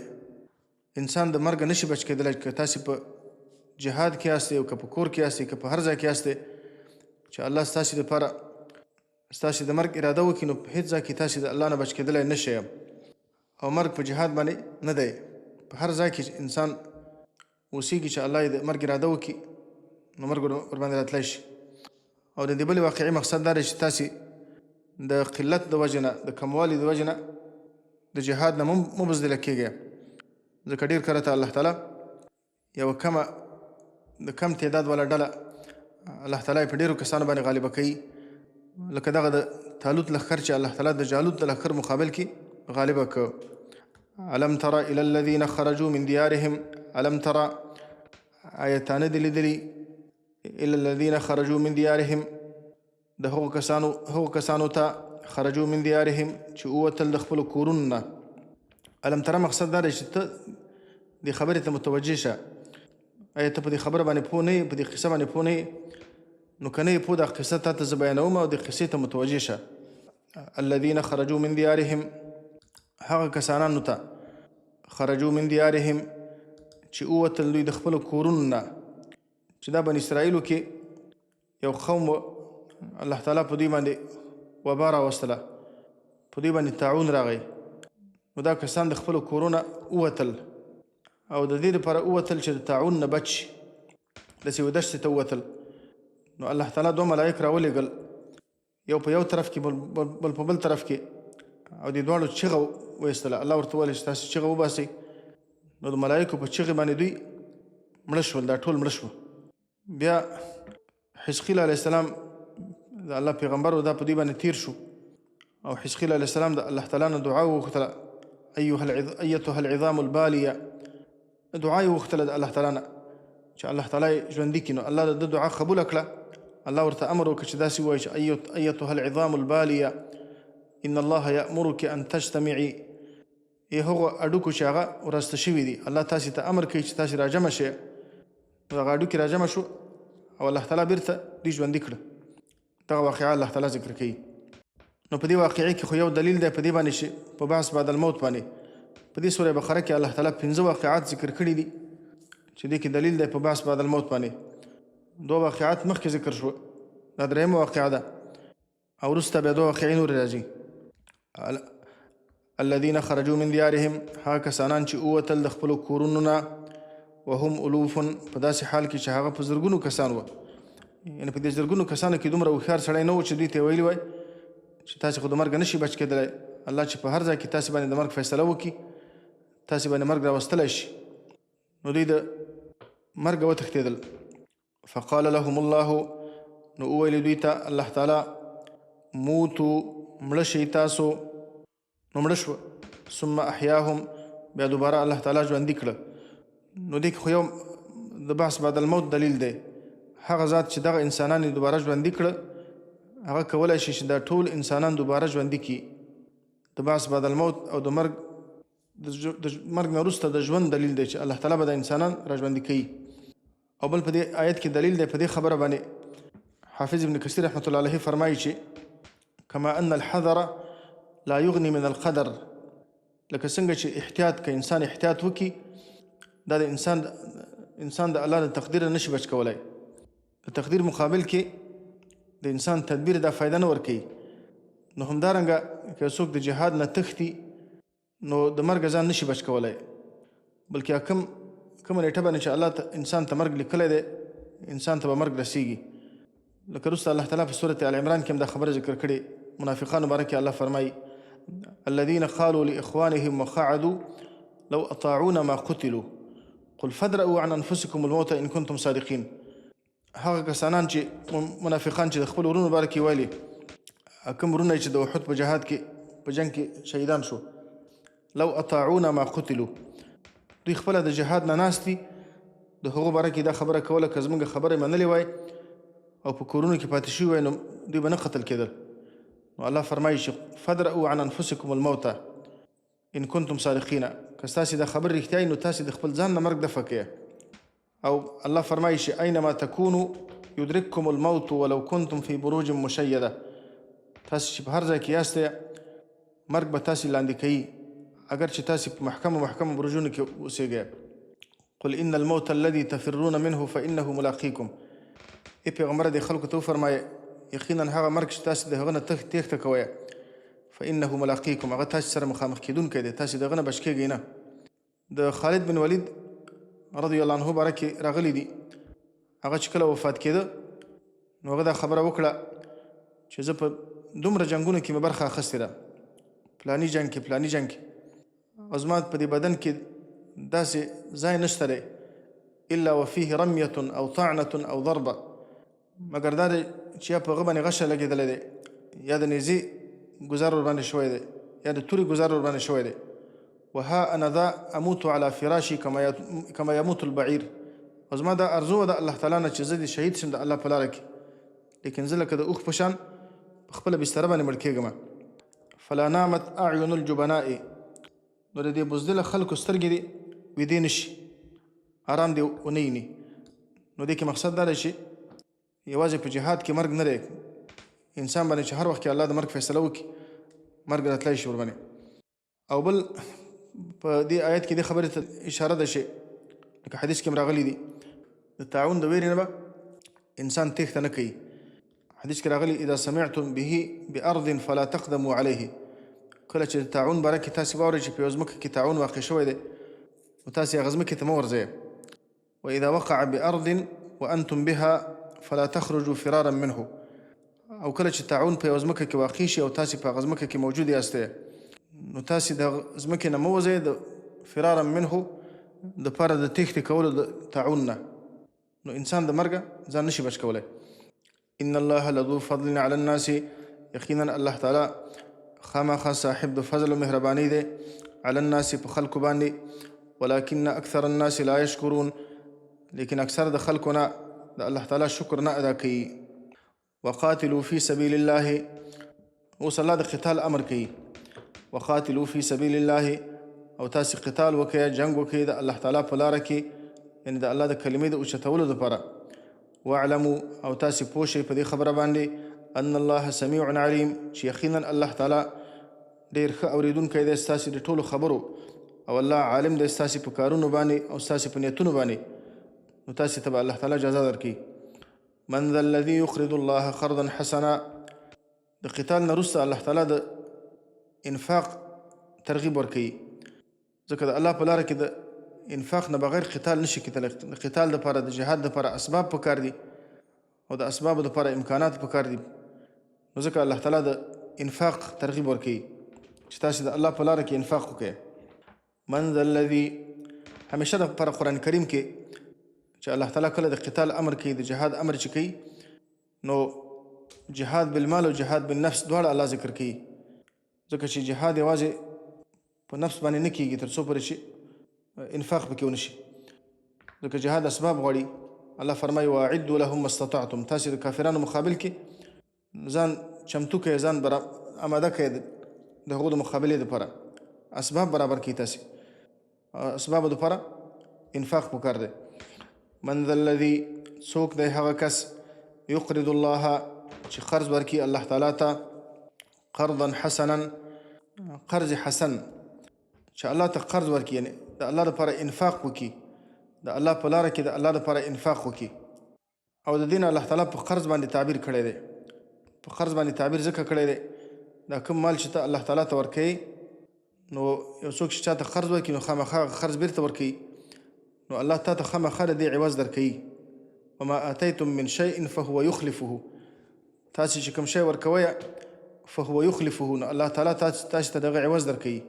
انسان د مرګ نشي بچ کېدلی. که تاسې په جهاد کې یاستئ او که په کور کې یاستئ، که په هر ځای کې یاستئ چې الله ستاسې دپاره ستاسې د مرګ اراده وکړي، نو په هېڅ ځای کې تاسې د الله نه بچ کېدلی نه شئ. او مرګ په جهاد باندې نه دی، په هر ځای کې انسان اوسېږي چې الله یې د مرګ اراده وکړي، نو مرګ ورباندې راتلی شي. او د دې بلې واقعي مقصد دا دی چې تاسې د قلت د وجې نه، د کموالي د وجې نه د جهاد نه مو بزدله کېږئ. ځکه ډېر کله ته الله تعالی یوه د کم تعداد والا ډله الله تعالی په ډېرو کسانو باندې غالبه کوي. لکه دغه د طالوت لښکر چې الله تعالی د جالوت د لښکر مقابل کې غالبه که. الم تر الى الذين خرجوا من ديارهم، الم تر آیا تا نه دي لیدلي الى الذين خرجوا من ديارهم، د هغو کسانو ته خرجوا من ديارهم چې ووتل د خپلو کورونو نه. الم تر مقصد دا دی چې ته دې خبرې ته متوجه شه. آیا ته په دې خبره باندې پوه نه یې، په دې قصه باندې پوه نه یې؟ نو که نه یې پوه، دا قصه تا ته زه بیانوم او دې قصې ته متوجه شه. الذين خرجوا من ديارهم، هغه کسانانو ته خرجوا من ديارهم چې ووتل دوی د خپلو کورونو نه. چې دا بني اسرائیلو کې یو قوم الله تعالی په دوی باندې وبا راوستله، په دوی باندې طاعون راغی. نو دا کسان د خپلو کورونه ووتل، او د دې لپاره ووتل چې د طاعون نه بچ شي، داسې یوه دښتې ته ووتل. نو الله تعالی دوه ملایک راولېږل، یو په یو طرف کې بل په بل طرف کې، او دې دواړو چغه ویستله. الله ورته وویل چې تاسې چغه وباسئ. نو د ملایکو په چغې باندې دوی مړه شول، دا ټول مړه شوه. بیا حزقیل علیه السلام د الله پیغمبر و، دا په دوی باندې تیر شو. او حزقیل علیه السلام د الله تعالی نه دعا وغوښتله، ایتها العظام البالیه، دعا یې وغوښتله د الله تعالی نه چې الله تعالی ژوندي کړي. نو الله د دعا قبوله کړه. الله ورته امر وکړه چې داسې ووایي چې ایتها العظام البالیه ان الله یأمرک ان تجتمعي هغو اډوکو چې هغه ورسته شوي دي. الله تاسې ته امر کوي چې تاسې راجمع شئ. نو هغه اډوکې راجمع شو او الله تعالی بیرته دوی ژوندي کړه. دغه واقعه الله تعالی ذکر کوي. نو په دې واقعې کې خو یو دلیل دی په دې باندې چې په بحث بعد الموت باندې په دې سوره بقره کې الله تعالی 15 واقعات ذکر کړي دي چې دې کې دلیل دی په بحث بعد الموت باندې. 2 واقعات مخکې ذکر شو، دا درېیمه واقعه ده، او وروسته بیا 2 واقعې نورې راځي. الذين خرجوا من ديارهم، هغه کسانان چې ووتل د خپلو کورونو نه، وهم الوف، په داسې حال کې چې هغه په زرګونو کسان وه. یعنې په دې زرګونو کسانو کې دومره هوښیار سړی نه و چې دوی ته ویلي وای چې تاسې خو د مرګ نشي بچ کېدلی. الله چې په هر ځای کې تاسې باندې د مرګ فیصله وکړي، تاسې باندې مرګ راوستلی شي، نو دوی د مرګ وتښتېدل. فقال لهم الله، نو وویل دوی ته الله تعالی موتو، مړه شئ تاسو. نو مړه شوه. ثم احیاهم، بیا دوباره الله تعالی ژوندي کړه. نو دې کې خو یو د بحث بعد الموت دلیل دی. هغه ذات چې دغه انسانان یې دوباره ژوندي کړه، هغه کولی شي چې دا ټول انسانان دوباره ژوندي کړي. د بحث بعد الموت او د مرګ نه وروسته د ژوند دلیل دی چې الله تعالی به د انسانان را ژوندي کوي. او بل په دې آیت کې دلیل دی په دې خبره باندې. حافظ ابن کثیر رحمت الله علیه فرمایي چې کما ان الحذر لا یغني من القدر، لکه څنګه چې احتیاط که انسان احتیاط وکړي، دا د انسان د الله د تقدیر نشي بچ کولی. د تقدیر مقابل کې د انسان تدبیر دا فایده نه ورکوي. نو همدارنګه که څوک د جهاد نه تښتي، نو د مرګ ځان نشي بچ کولی، بلکې کومه نیټه باندې چې الله انسان ته مرګ لیکلی دی، انسان ته به مرګ رسیږي. لکه وروسته الله تعالی په سورة آل عمران کې هم دا خبره ذکر کړې. منافقانو باره کې الله فرمایي الذين قالوا لإخوانهم وقعدوا لو أطاعونا ما قتلوا قل فادرؤوا عن أنفسكم الموت إن كنتم صادقين. هغه کسانان چې منافقان چې د خپل ورونو باره کې ویلي، کوم ورونه چې د احد په جهاد کې په جنګ کې شهیدان شو، لو اطاعونا ما قتلوا، دوی خپله د جهاد نه ناست دي، د هغو باره کې دا خبره کوله که زموږ خبره یې منلې وای او په کورونو کې پاتې شوي وای، نو دوی به نه قتل کېدل. نو الله فرمایي چې فادرؤوا عن انفسکم الموت ان کنتم صادقین، که ستاسې دا خبر رښتیا نو تاسې د خپل ځان نه مرګ دفع کړئ. او الله فرمایي چې اینما تکونوا یدرککم الموت ولو کنتم فی بروج مشیده، تاسې چې په هر ځای کې یاستئ مرګ به تاسې لاندې کوي، اگر چې تاسې په محکمو برجونو کې اوسېږئ. قل ان الموت الذي تفرون منه فانه ملاقیکم. ای پیغمبره دې خلکو ته وفرمایه یقینا هغه مرګ چې تاسې د هغه نه تېښته کوئ، فانه ملاقیکم، هغه تاسې سره مخامخ کېدونکی دی، تاسې د هغه نه بچ کېږئ نه. د خالد بن ولید رضی الله عنه باره کې راغلی دي، هغه چې کله وفات کېده نو هغه دا خبره وکړه چې زه په دومره جنګونو کې مې برخه اخیستې ده، فلاني جنګ کې او زما په دې بدن کې داسې ځای نشته دی الا وفيه رمیة او طعنة او ضربه، مګر دا دی چې یا په هغه باندې غشه لګېدلی دی، یا د نیزې ګزار ورباندې شوی دی، یا د تورې ګزار ورباندې شوی دی. وها انا ذا اموت على فراشي كما يموت البعير. او زما دا ارزو ده الله تعالی نه چې زه دې شهید شم د الله په لاره کې، لیکن زه لکه د اوښ په شان په خپله بستره باندې مړ کېږم. فلا نامت اعین الجبناء، نو د دې بزدله خلکو سترګې دې ویدې نه شي، آرام دې ونه ویني. نو دې کې مقصد دا دی چې یوازې په جهاد کې مرګ نه دی، انسان باندې چې هر وخت کې الله د مرګ فیصله وکړي مرګ راتلی شي ورباندې. او بل په دې آیت کې دې خبرې ته اشاره ده چې لکه حدیث کې هم راغلی دي د تعاون د ویرې نه به انسان تېښته نه کوي. حدیث کې راغلی اذا سمعتم به بارض فلا تقدموا علیه، کله چې د تعاون باره کې تاسې واورئ چې په یوه ځمکه کې تعاون واقع شوی دی نو تاسې هغه ځمکې ته مه ورځئ. واذا وقع بارض وانتم بها فلا تخرجوا فرارا منه، او کله چې تعاون په یوه ځمکه کې واقع شي او تاسې په هغه ځمکه کې موجود یاستئ نو تاسې د ځمکې نه مه وځئ د فرارا منه دپاره د تېښتې کولو د تعاون نه، نو انسان د مرګه ځان نشي بچ کولی. ان الله لذو فضل علی الناس، یقینا الله تعالی خامخا صاحب د فضل و مهرباني دی علی الناس په خلکو باندې، ولکن اکثر الناس لا یشکرون، لیکن اکثر د خلکو نه د الله تعالی شکر نه ادا کوي. وقاتلوا فی سبیل الله، اوس الله د قتال امر کوي. وقاتلوا فی سبیل الله، او تاسې قتال وکړئ، جنګ وکړئ د الله تعالی په لاره کې، یعنې د الله د کلمې د اوچتولو دپاره. واعلموا او تاسې پوه شئ په دې خبره باندې ان الله سمیع علیم، چې یقینا الله تعالی ډېر ښه اورېدونکی دی ستاسې د ټولو خبرو، او الله عالم دی ستاسې په کارونو باندې او ستاسې په نیتونو باندې. نو تاسې ته به الله تعالی اجازه درکوي. من ذا الذي يقرض الله قرضا حسنا، د قتال نه وروسته الله تعالی د انفاق ترغیب ورکوي، ځکه د الله په لاره کې د انفاق نه بغیر قتال نشي کېدلی. د قتال دپاره د جهاد دپاره اسباب پکار دي او د اسبابو دپاره امکانات پکار دي. نو ځکه الله تعالی د انفاق ترغیب ورکوي چې تاسې د الله په لاره کې انفاق وکړئ. من ذا الذي، همیشه دپاره قرآن کریم کې چې الله تعالی کله د قتال امر کوي، د جهاد امر چې کوي، نو جهاد بالمال او جهاد بالنفس دواړه الله ذکر کوي، ځکه چې جهاد یوازې په نفس باندې نه کېږي تر څو پورې چې انفاق پکې ونه شي، ځکه جهاد اسباب غواړي. الله فرمایي واعدوا لهم ما استطعتم، تاسې د کافرانو مقابل کې ځان چمتو کړئ، ځان اماده کړئ د هغو د مقابلې دپاره، اسباب برابر کړئ، تاسې اسبابو دپاره انفاق پکار دی. من ذا الذي، څوک دی هغه کس، یقرض الله چې قرض ورکړي الله تعالی ته، قرضا حسنا، قرض حسن، چې الله ته قرض ورکړي، یعنی د الله دپاره انفاق وکړي، د الله په لاره کې د الله دپاره انفاق وکړي. او د دې نه الله تعالی په قرض باندې تعبیر کړی دی. په قرض باندې تعبیر ځکه کړی دی، دا کوم مال چې ته الله تعالی ته ورکوي، نو یو څوک چې چاته قرض ورکړي نو خامخا قرض بیرته ورکوي، نو الله تا ته خامخا د دې عوض درکوي. وما آتیتم من شیء فهو یخلفه، تاسې چې کوم شی ورکوئ فهو یخلفه، نو الله تعالی تاسې ته دغه عوض درکوي.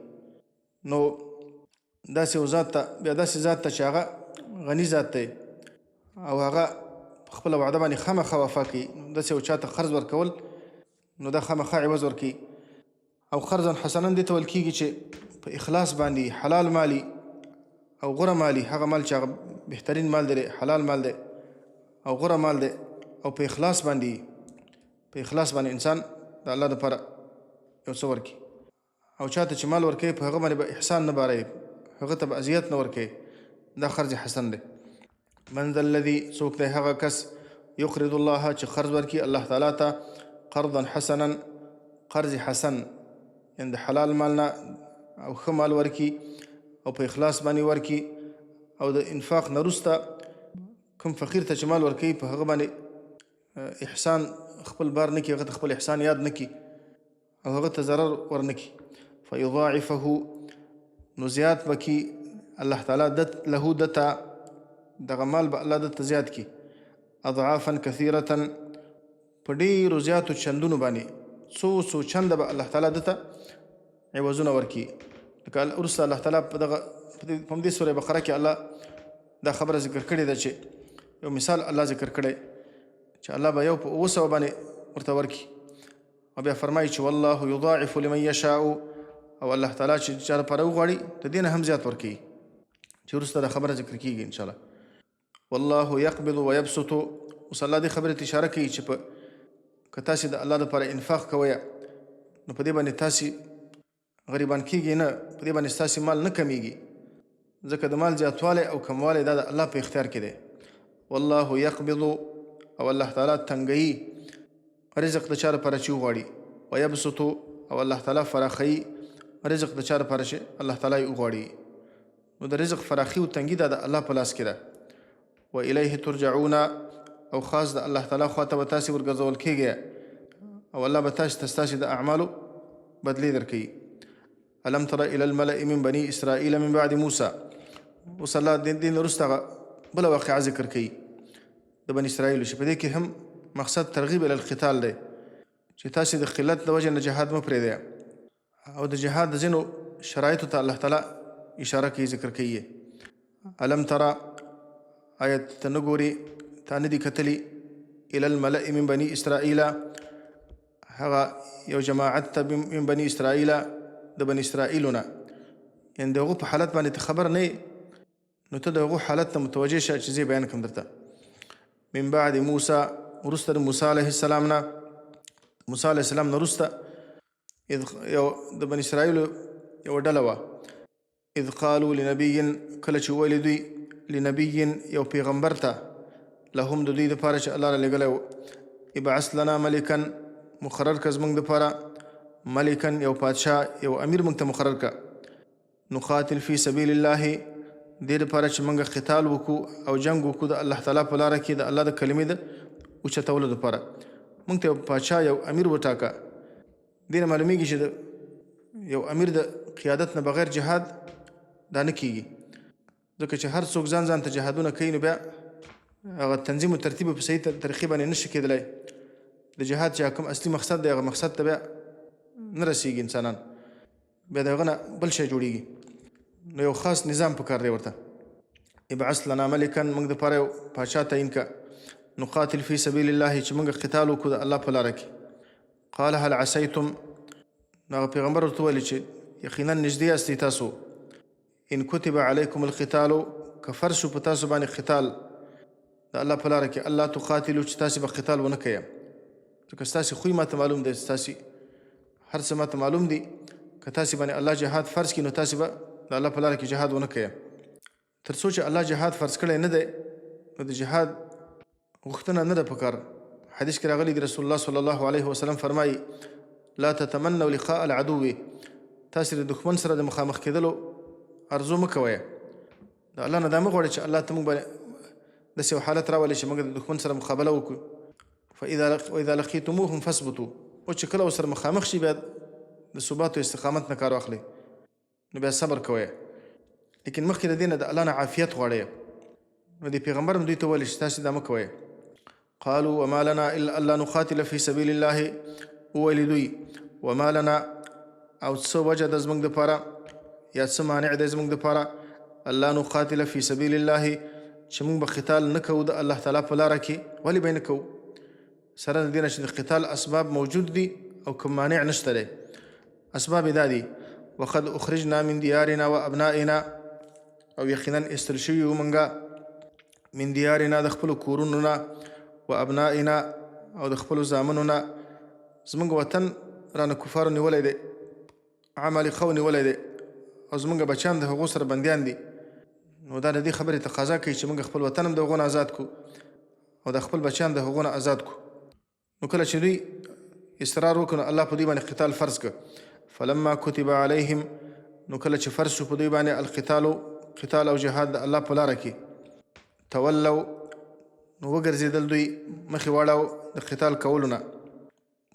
نو داسې یو ذات ته، بیا داسې ذات ته چې هغه غني ذات دی او هغه په خپله وعده باندې خامخا وفا کوي، داسې یو چاته قرض ورکول نو دا خامخا عوض ورکوي. او قرضا حسنا دې ته ویل کېږي چې په اخلاص باندې حلال مالی او غوره مالی، هغه مال چې هغه بهترین مال دی، حلال مال دی او غوره مال دی، او په اخلاص باندې انسان د الله دپاره یو څه ورکړي. او چاته چې مال ورکوي په هغه باندې به احسان نه باروي، هغه ته به اذیت نه ورکوي، دا قرض حسن دی. من ذا الذي، څوک دی هغه کس، یقرض الله چې قرض ورکړي الله تعالی ته، قرضا حسنا، قرض حسن، یعنې د حلال مال نه او ښه مال ورکړي او په اخلاص باندې ورکړي، او د انفاق نه وروسته کوم فقیر ته چې مال ورکوي په هغه باندې احسان خپل بار نه کړي، هغه ته خپل احسان یاد نه کړي او هغه ته ضرر ور نه کړي. فیضاعفه، نو زیات به کړي الله تعالی له دته، دغه مال به الله دته زیات کړي، اضعافا کثیرة، په ډېرو زیاتو چندونو باندې، څو چنده به الله تعالی دته عوضونه ورکړي. لکه وروسته الله تعالی په همدې سورې بقره کې الله دا خبره ذکر کړې ده چې یو مثال الله ذکر کړی چې الله به یو په 900 باندې ورته ورکړي، او بیا فرمایي چې والله یضاعف لمن یشاء، او الله تعالی چې چا لپاره وغواړي د دې نه هم زیات ورکوي، چې وروسته دا خبره ذکر کېږي انشاءالله. والله یقبض ویبسط، اوس الله دې خبرې ته اشاره کوي چې که تاسې د الله دپاره انفاق کوئ نو په دې باندې تاسې غریبان کېږي نه، په دې باندې ستاسې مال نه کمیږي، ځکه د مال زیاتوالی او کموالی دا د الله په اختیار کې دی. والله یقبض، او الله تعالی تنګوي رزق د چا لپاره چې وغواړي، ویبسط، او الله تعالی فراخوي رزق د چا لپاره چې الله تعالی یې وغواړي. نو د رزق فراخي او تنګي دا د الله په لاس کې ده. و الیه ترجعون، او خاص د الله تعالی خواته به تاسې ورګرځول کېږئ، او الله به تاسې ته ستاسې د اعمالو بدلې درکوي. الم تر الى الملأ من بني اسرائیل من بعد موسی، اوس الله دې نه وروسته هغه بله واقعه ذکر کوي د بني اسرائیلو، چې په دې کې هم مقصد ترغیب الی القتال دی، چې تاسې د قلت د وجې نه جهاد مه پرېږدئ، او د جهاد د ځینو شرایطو ته الله تعالی اشاره کوي، ذکر کوي. الم ترى، آیت ته نه ګوري، تا نه دي کتلي، الى الملأ من بني اسرائیل، هغه یو جماعت ته من بني اسرائیل، د بني اسرائیلو نه، یعنې د هغو په حالت باندې ته خبر نه یې، نو ته د هغو حالت ته متوجه شه چې زه بیان کړم درته. من بعد موسی، وروسته د موسی علیه السلام نه، موسی علیه السلام نه وروسته د بني اسرائیلو یوه ډله وه، اذ قالوا لنبي کله چې ویل دوی لنبي یو پیغمبر ته لهم د دوی دپاره چې الله را لېږلی و ابعث لنا ملکا مقرر که زموږ دپاره ملکا یو پادشاه یو امیر موږ ته مقرر که نقاتل فی سبیل الله دې دپاره چې موږ قتال وکړو او جنګ وکړو د الله تعالی په لاره کې د الله د کلمې د اوچتولو دپاره موږ ته یو پادشاه یو امیر وټاکه. دې نه معلومیږي چې د یو امیر د قیادت نه بغیر جهاد دا نه کیږي ځکه چې هر څوک ځان ځان ته جهادونه کوي نو بیا هغه تنظیم او ترتیب په صحیح طریقې باندې نشي کېدلی. د جهاد چې کوم اصلي مقصد دی هغه مقصد ته بیا نه رسیږي انسانان بیا د هغه نه بل شی جوړیږي. نو یو خاص نظام پکار دی ورته. ابعث لنا ملکا موږ دپاره یو پاچا تعین که نقاتل فی سبیل الله چې موږ قتال وکړو د الله په لاره کې. قال هل عسیتم هغه پیغمبر ورته ویلي چې یقینا نږدې یاستئ تاسو ان کتب علیکم القتال که فرض شو په تاسو باندې قتال د الله په لاره کې الله تقاتلو چې تاسې به قتال ونه کوئ ځکه ستاسې خوی ماته معلوم دی ستاسې هر څه ماته معلوم دي که تاسې باندې الله جهاد فرض کړي نو تاسې به د الله په لاره کې جهاد ونه کوئ. تر څو چې الله جهاد فرض کړی نه دی نو د جهاد غوښتنه نه ده پکار. حدیث کې راغلی دی رسول الله صلی الله علیه وسلم فرمایي لا تتمنوا لقاء العدو تاسې د دښمن سره د مخامخ کېدلو ارزو مه کوئ. د الله نه دا مه غواړئ چې الله ته موږ باندې داسې یو حالت راولي چې موږ د دښمن سره مقابله وکړو. واذا لقیتموهم فاثبتوا او چې کله ورسره مخامخ شي بیا د ثبات او استقامت نه کار واخلئ نو بیا صبر کوئ. لیکن مخکې د دې نه د الله نه عافیت غواړئ. نو د پیغمبر هم دوی ته ویل چې تاسې دا مه کوئ. قالوا وما لنا الا الا نقاتل في سبيل الله وویل دوی وما لنا او څه وجه د زموږ دپاره یا څه مانع دی زموږ دپاره الله نقاتل فی سبیل الله چې موږ به قتال نه کوو د الله تعالی په لاره کې. ولې به یې نه کوو سره د دې نه چې د قتال اسباب موجود دي او کوم مانع نشته دی. اسباب یې دا دي وقد اخرجنا من دیارنا و ابنائنا او یقینا ایستل شوي یو موږ من دیارنا د خپلو کورونو نه و ابنائنا او د خپلو زامنو نه. زموږ وطن رانه کفارو نیولی دی عمالقو نیولی دی او زموږ بچیان د هغو سره بندیان دي. نو دا د دې خبرې تقاضا کوي چې موږ خپل وطن هم د هغو نه ازاد کړو او د خپل بچیان د هغو نه ازاد کړو. نو کله چې دوی اصرار وکړو الله په دوی باندې قتال فرض کړ. فلما کتب علیهم نو کله چې فرض شو په دوی باندې قتال او جهاد د الله په لاره کې تولوا نو وګرځېدل دوی مخې واړو د قتال کولو نه.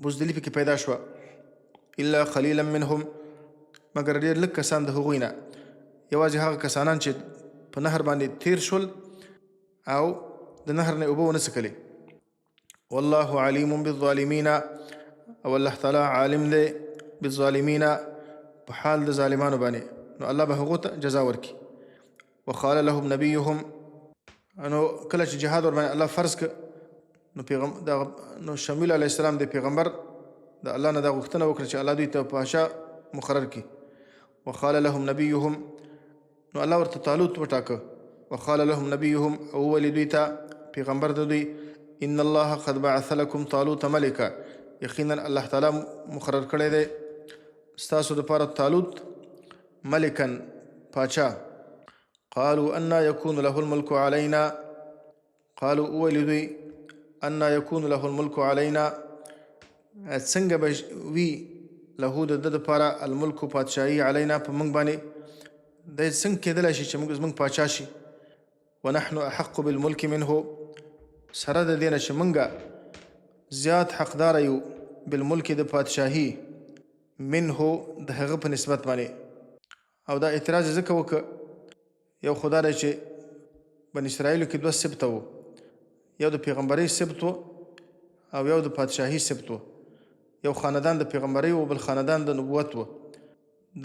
بزدلي پکې پیدا شوه. الا قلیلا منهم مګر ډېر لږ کسان د هغوی نه یوازې هغه کسانان چې په نهر باندې تیر شول او د نهر نه اوبه ونه څښلې. والله علیم بالظالمین او الله تعالی عالم دی بالظالمین په حال د ظالمانو باندې نو الله به هغو ته جزا ورکړي. وقال لهم نبیهم نو کله چې جهاد ور باندې الله فرض کړ نو شمیل علیه السلام د پیغمبر د الله نه دا غوښتنه وکړه چې الله دوی ته پاشا مقرر کړي. وقال لهم نبیهم نو الله ورته طالوت وټاکه. وقال لهم نبیهم او ویل دوی ته پیغمبر د دوی ان الله قد بعث لكم طالوت ملکا یقینا الله تعالی مقرر کړی دی ستاسو دپاره طالوت ملکا پاچا. قالوا انا يكون له الملك علينا قالوا ویل دوی انا يكون له الملك علينا څنګه به وي له د ده دپاره الملک پادشاهي علینا په موږ باندې دی څنګه کېدلی شي چې موږ پاچا شي. ونحن احق بالملک منه سره د دې نه چې موږ زیات حقداره یو بالملک د پادشاهي منه د هغه په نسبت باندې. او دا اعتراض یې ځکه وکړه یو خو دا دی چې بن اسرائیلو کې دوه سبته وو یو د پیغمبرۍ سبت و او یو د پادشاهي سبت و. یو خاندان د پیغمبرۍ و بل خاندان د نبوت و.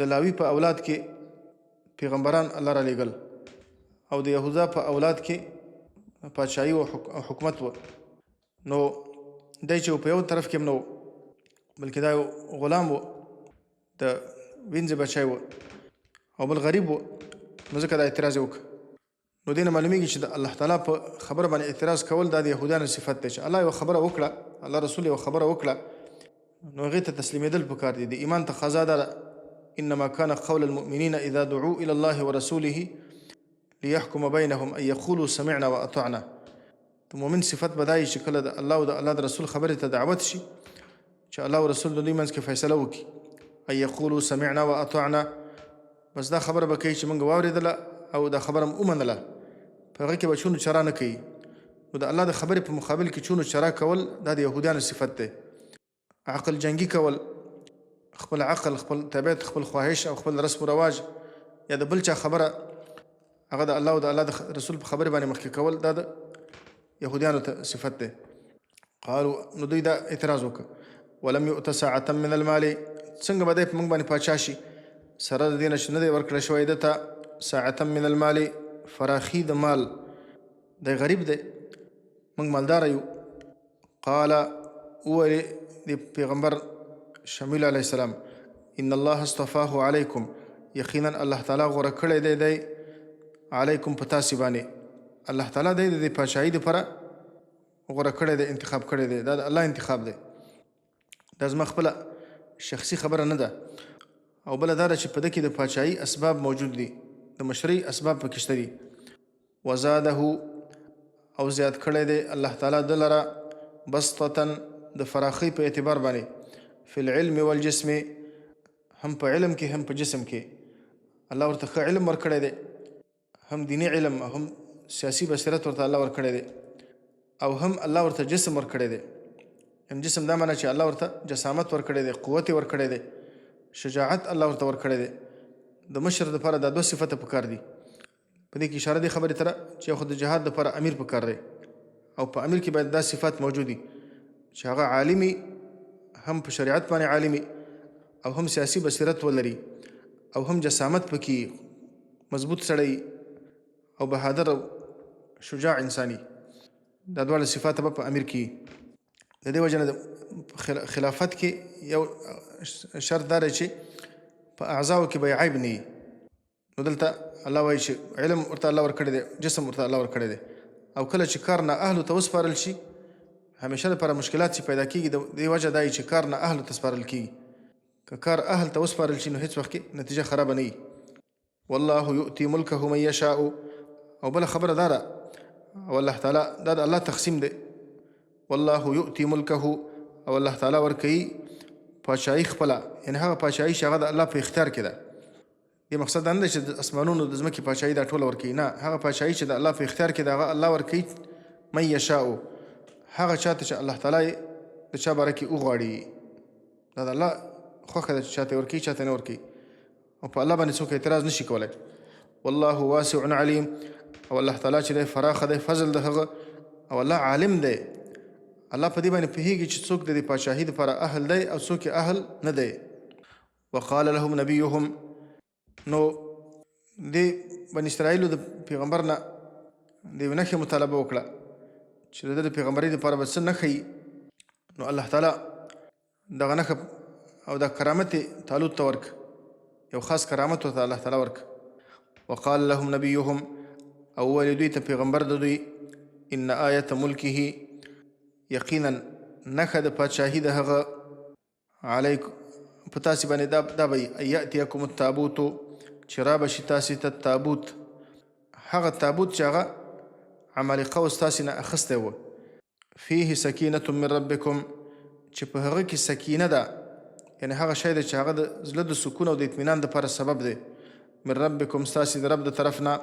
د لاوی په اولاد کې پیغمبران الله را لیږل او د یهودا په اولاد کې پادشاهي او حکومت و. نو دی چې په یو طرف کې هم نه و بلکې دا یو غلام و د وینځې بچی و او بل غریب و. نو ځکه دا اعتراض یې وکړه. نو دې نه معلومیږي چې د الله تعالی په خبره باندې اعتراض کول دا د یهودانو صفت دی چې الله یو خبره وکړه الله رسول یو خبره وکړه نو هغې ته تسلیمېدل پکار دي. د ایمان تقاضا دا ده انما كان قول المؤمنين اذا دعوا الى الله ورسوله ليحكم بينهم ان يقولوا سمعنا واطعنا. د مؤمن صفت بدای چې کله د الله او د الله د رسول خبرې ته دعوت شي چې الله او رسول د دوی منځ کې فیصله وکړي ان یقولوا سمعنا واطعنا، بس دا خبره به کوي چې موږ واورېدله او دا خبره م ومنله، په هغه کې به چونو چرا نه کوي. نو د الله د خبرې په مقابل کې چونو چرا کول دا د یهودیانو صفت دی. عقل جنګي کول، خپل عقل، خپل طبیعت، خپل خواهش او خپل رسم و رواج یا د بل چا خبره هغه د الله او د الله د رسول په خبرې باندې مخکې کول دا د یهودیانو ته صفت دی. قالو نو دوی دا اعتراض وکړه ولم یؤت ساعة من المال، څنګه به دی په موږ باندې پاچا شي سره د دې نه چې نه دی ورکړی شوی ده ته ساعة من المال، فراخي د مال، دی غریب دی، موږ مالداره یو. قال وویل د پیغمبر شمیل علیه السلام ان الله اصطفاه علیکم، یقینا الله تعالی غوره کړی دی علیکم په تاسې باندې. الله تعالی دی د پاچاهۍ دپاره غوره کړی دی، انتخاب کړی دی، دا د الله انتخاب دی، دا زما خپله شخصي خبره نه ده. او بله دا ده چې په ده کې د پاچاهۍ اسباب موجود دي، د مشرۍ اسباب پکې شته دي. وزاده او زیات کړی دی الله تعالی ده لره بسطة د فراخۍ په اعتبار باندې فی العلم والجسم، هم په علم کې هم په جسم کې. الله ورته ښه علم ورکړی دی، هم دیني علم، هم سیاسي بصیرت ورته الله ورکړی دی، او هم الله ورته جسم ورکړی دی. هم جسم دا معنی چې الله ورته جسامت ورکړی دی، قوت ورکړی دی، شجاعت الله ورته ورکړی دی. د مشر دپاره دا دوه صفته پکار دي. په دې کې اشاره دی خبرې ته چې یو خو د جهاد دپاره امیر پکار دی، او په امیر کې باید دا صفات موجود دي چې هغه عالمي، هم په شریعت باندې عالمي، او هم سیاسي بصیرت ولري، او هم جسامت پکې، مضبوط سړی او بهادر او شجاع انساني. دا دواړه صفات به په امیر کې. د دې وجه نه خلافت کې یو شرط دا دی چې په اعضاو کې به عیب نه وي. نو دلته الله وایي چې علم ورته الله ورکړی دی، جسم ورته الله ورکړی دی، او کله چې کار نه اهلو ته وسپارل شي همیشه دپاره مشکلات چې پیدا کېږي. د دې وجه دا چې کار نه اهلو ته سپارل کېږي. که کار اهل ته وسپارل شي نو هېڅ وخت کې نتیجه خرابه نه وي. والله یؤتي ملکه من یشاء، او بله خبره دا ده، او الله تعالی دا د الله تقسیم دی. والله یؤتي ملکه، او الله تعالی ورکوي پاچاهي خپله، یعنې هغه پاچاهي چې هغه د الله په اختیار کې ده. دې مقصد دا نه دی چې د اسمانونو د ځمکې پاچاهي دا ټوله ورکوي، نه، هغه پاچاهي چې د الله په اختیار کې ده هغه الله ورکوي. من یشاء، هغه چاته چې الله تعالی د چا باره کې وغواړي. دا د الله خوښه ده چې چاته ورکوي، چاته نه ورکوي، او په الله باندې څوک اعتراض نشي کولی. والله واسع علیم، او الله تعالی چې دی فراخه دی، فضل د هغه، او الله عالم دی. الله په دې باندې پوهېږي چې څوک د دې پاچاهۍ دپاره اهل دی او څوک یې اهل نه دی. وقال لهم نبیهم، نو دې بني اسرائیلو د پیغمبر نه د یوې نښې مطالبه وکړه چې د ده د پیغمبرۍ دپاره به څه نښه وي. نو الله تعالی دغه نښه او دا کرامت یې طالوت ته ورک، یو خاص کرامت ورته الله تعالی ورک. وقال لهم نبیهم، او وویل دوی ته پیغمبر د دوی ان آیة ملکه، یقینا نښه د پاچاهي د هغه علیکم په تاسې باندې دا به وي ان یأتیکم التابوت، چې را به شي تاسې ته تابوت، هغه تابوت چې هغه عمالقه و ستاسې نه اخیستی و. فیه سکینة من ربکم، چې په هغه کې سکینه ده، یعنې هغه شی دی چې هغه د زړه د سکون او د اطمینان دپاره سبب دی. من ربکم، ستاسې د رب د طرف نه،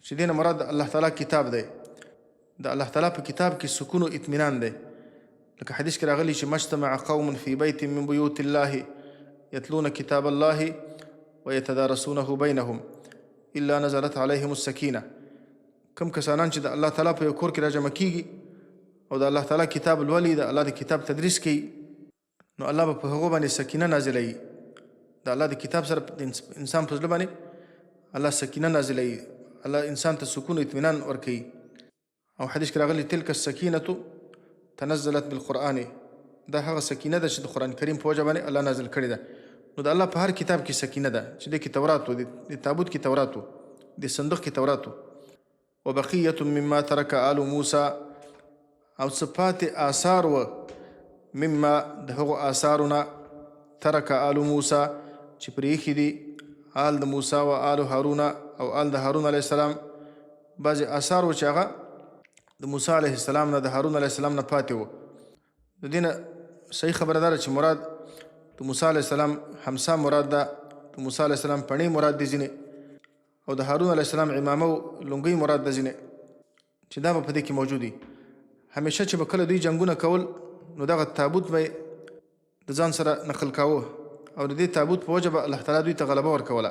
چې دې نه مراد الله تعالی کتاب دی. د الله تعالی په کتاب کې سکون او اطمینان دی. لکه حدیث کې راغلی چې مجتمع قوم فی بیت من بیوت الله یتلون کتاب الله ویتدارسونه بینهم الا نزلت علیهم السکینه. کم کسانان چې د الله تعالی په یو کور کې راجمع کېږي او د الله تعالی کتاب لولي، د الله د کتاب تدریس کوي، نو الله به په هغو باندې سکینه نازلوي. د الله د کتاب سره د انسان په زړه باندې الله سکینه نازلوي، الله انسان ته سکون و اطمینان ورکوي. او حدیث کې راغلی تلک السکینة تنزلت بالقرآن، دا هغه سکینه ده چې د قرآن کریم په وجه باندې الله نازل کړې ده. نو د الله په هر کتاب کې سکینه ده، چې د کې تورات و، د تابوت کې تورات و، د صندوق کې تورات و. وبقیة مما ترک آل موسی، او صفات آثار و مما د هغو آثارونه ترک آل موسی چې پرې ایښي دي آل د موسی و آل هارون او آل د هارون علیه السلام بعضې آثار و چې هغه د موسی علیه السلام نه د هارون علیه السلام نه پاتې وو. د دې نه صحیح خبره ده چې مراد د موسی علیه السلام همسا مراد ده، د موسی علیه السلام پڼې مراد دي ځینې، او د هارون علیه السلام عمامه او لونګۍ مراد ده ځینې، چې دا به په دې کې موجود دي. همیشه چې به کله دوی جنګونه کول نو دغه تابوت به د ځان سره نقل کاوه او د دې تابوت په وجه به الله تعالی دوی ته غلبه ورکوله.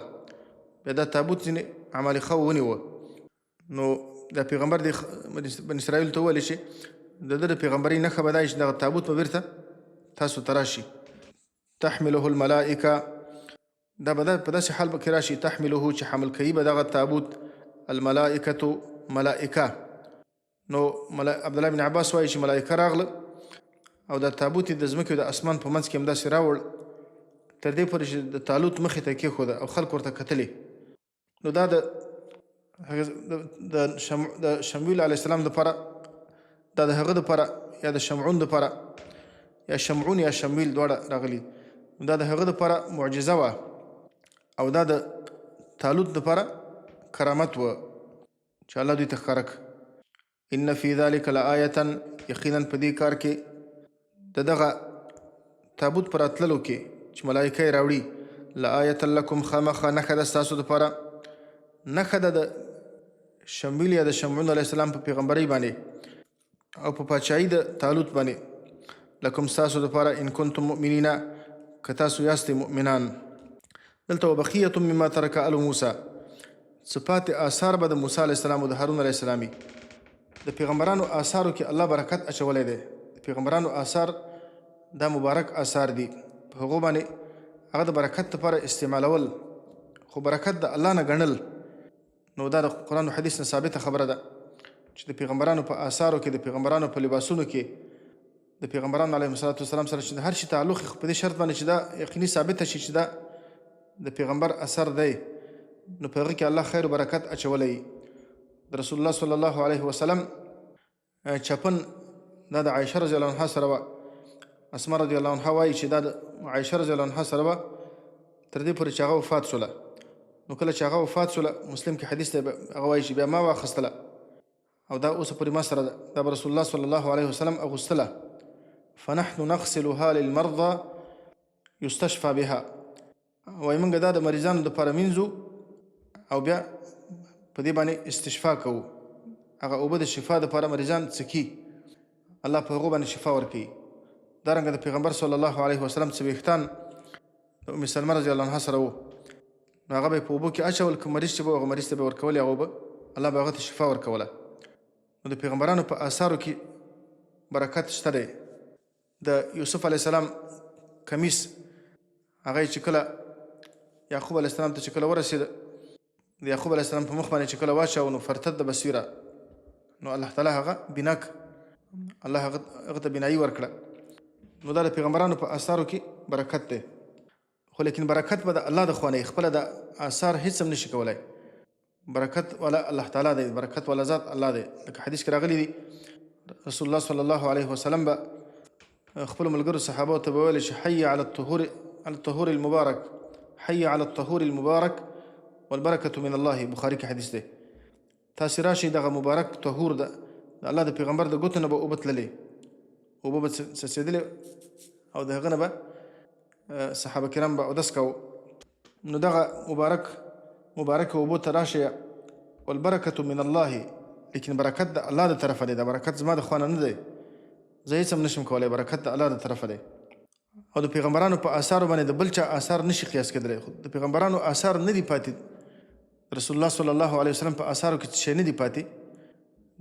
بیا دا تابوت ځینې عمالقه ونیوه. نو دا پیغمبر د بني اسرائیل ته وویل چې د ده د پیغمبرۍ نښه به دا چې دغه تابوت به بیرته تاسو ته راشي. تحمله الملائکه، دا به په داسې حال به کې راشي تحمله چې حمل کوي به دغه تابوت الملائکة ملائکه. نو عبدالله بن عباس وایي چې ملائکه راغله او دا تابوت د ځمکې او د اسمان په منځ کې همداسې راوړ تر دې پورې چې د تالوت مخې ته کېښوده او خلک ورته کتلې. نو دا د شمویل علیه السلام دپاره، دا د هغه دپاره یا د شمعون دپاره، یا شمعون یا شمویل دواړه راغلي، دا د هغه دپاره معجزه وه او دا د تالوت دپاره کرامت وه چې الله دوی ته ښکاره کړه. ان فی ذلک لآیة، یقینا په دې کار کې د دغه تابوت پر راتللو کې چې ملایکه یې راوړي لآیة لکم خامخا نښه ده ستاسو دپاره، نښه ده د شمویل یا د شمعون علیه السلام په پیغمبرۍ باندې او په پاچاهۍ د تالوت باندې. لکم ستاسو دپاره ان کنتم مؤمنین، که تاسو یاستئ مؤمنان. دلته وبقیة مما ترک آل موسی، صفات آثار به د موسی علیه السلام او د هارون علیه السلامي. د پیغمبرانو آثارو کې الله برکت اچولی دی. د پیغمبرانو آثار دا مبارک آثار دي، په هغو باندې هغه د برکت لپاره استعمالول، خو برکت د الله نه ګڼل. نو دا د قرآن و حدیث نه ثابته خبره ده چې د پیغمبرانو په آثارو کې، د پیغمبرانو په لباسونو کې، د پیغمبرانو علیهم السلام سره چې د هر شي تعلق په دې شرط باندې چې دا یقیني ثابته شي چې دا د پیغمبر اثر دی، نو په هغه کې الله خیر و برکت اچولی. د رسول الله صلی الله علیه وسلم چپن دا د عایشه رضی الله عنها سره وه. اسما رضی الله عنها وایي چې دا د عایشه رضی الله عنها سره وه تر دې پورې چې هغه وفات شوله. نو کله چې هغه وفات شوله، مسلم کې حدیث دی، هغه وایي چې بیا ما واخیستله او دا اوس پورې ما سره ده، دا به رسول الله صلی الله علیه وسلم اغوستله. فنحن نغسلها للمرضى یستشفى بها، وایي موږ دا د مریضانو دپاره مینځو او بیا په دې باندې استشفا کوو. هغه اوبه د شفا دپاره مریضان څکي، الله په هغو باندې شفا ورکوي. دارنګه د پیغمبر صلی الله علیه وسلم څلوېښتان د ام سلمه رضی الله عنها سره وو، نو هغه به یې په اوبو کې اچول، که مریض چې به هغه مریض ته به ورکولې هغه اوبه، الله به هغه ته شفا ورکوله. نو د پیغمبرانو په آثارو کې برکت شته دی. د یوسف علیه السلام کمیس، هغه چې کله یعقوب علیه السلام ته چې کله ورسېده، د یعقوب علیه السلام په مخ باندې چې کله واچاو نو فرتد بصیره، نو الله تعالی هغه بنا الله هغه ته بینایي ورکړه. نو دا د پیغمبرانو په آثارو کې برکت دی. خو لیکن برکت به د الله د خوا نه، خپله د آثار هېڅ هم نشي کولی. برکت والا الله تعالی دی، برکت والا ذات الله دی. لکه حدیث کې راغلی دی رسول الله صلی الله علیه وسلم به خپلو ملګرو صحابو ته به ویل چې حي علی الطهور المبارک، حي علی الطهور المبارک والبرکة من الله. بخاري کې حدیث دی. تاسې راشئ دغه مبارک طهور د الله د پیغمبر د ګوتو نه به اوبه تللې، اوبه به څڅېدلې او د هغه نه به صحابه کرام به اودس کوو. نو دغه مبارکه اوبو ته راشئ. والبرکة من الله، لیکن برکت د الله د طرفه دی. دا برکت زما د خوا نه دی، زه هېڅ هم نشم کولی، برکت د الله د طرفه دی. او د پیغمبرانو په آثارو باندې د بل چا آثار نشي قیاس کېدلی. د پیغمبرانو آثار نه دي پاتې، رسول الله صلی الله علیه وسلم په آثارو کې شی نه دي پاتې.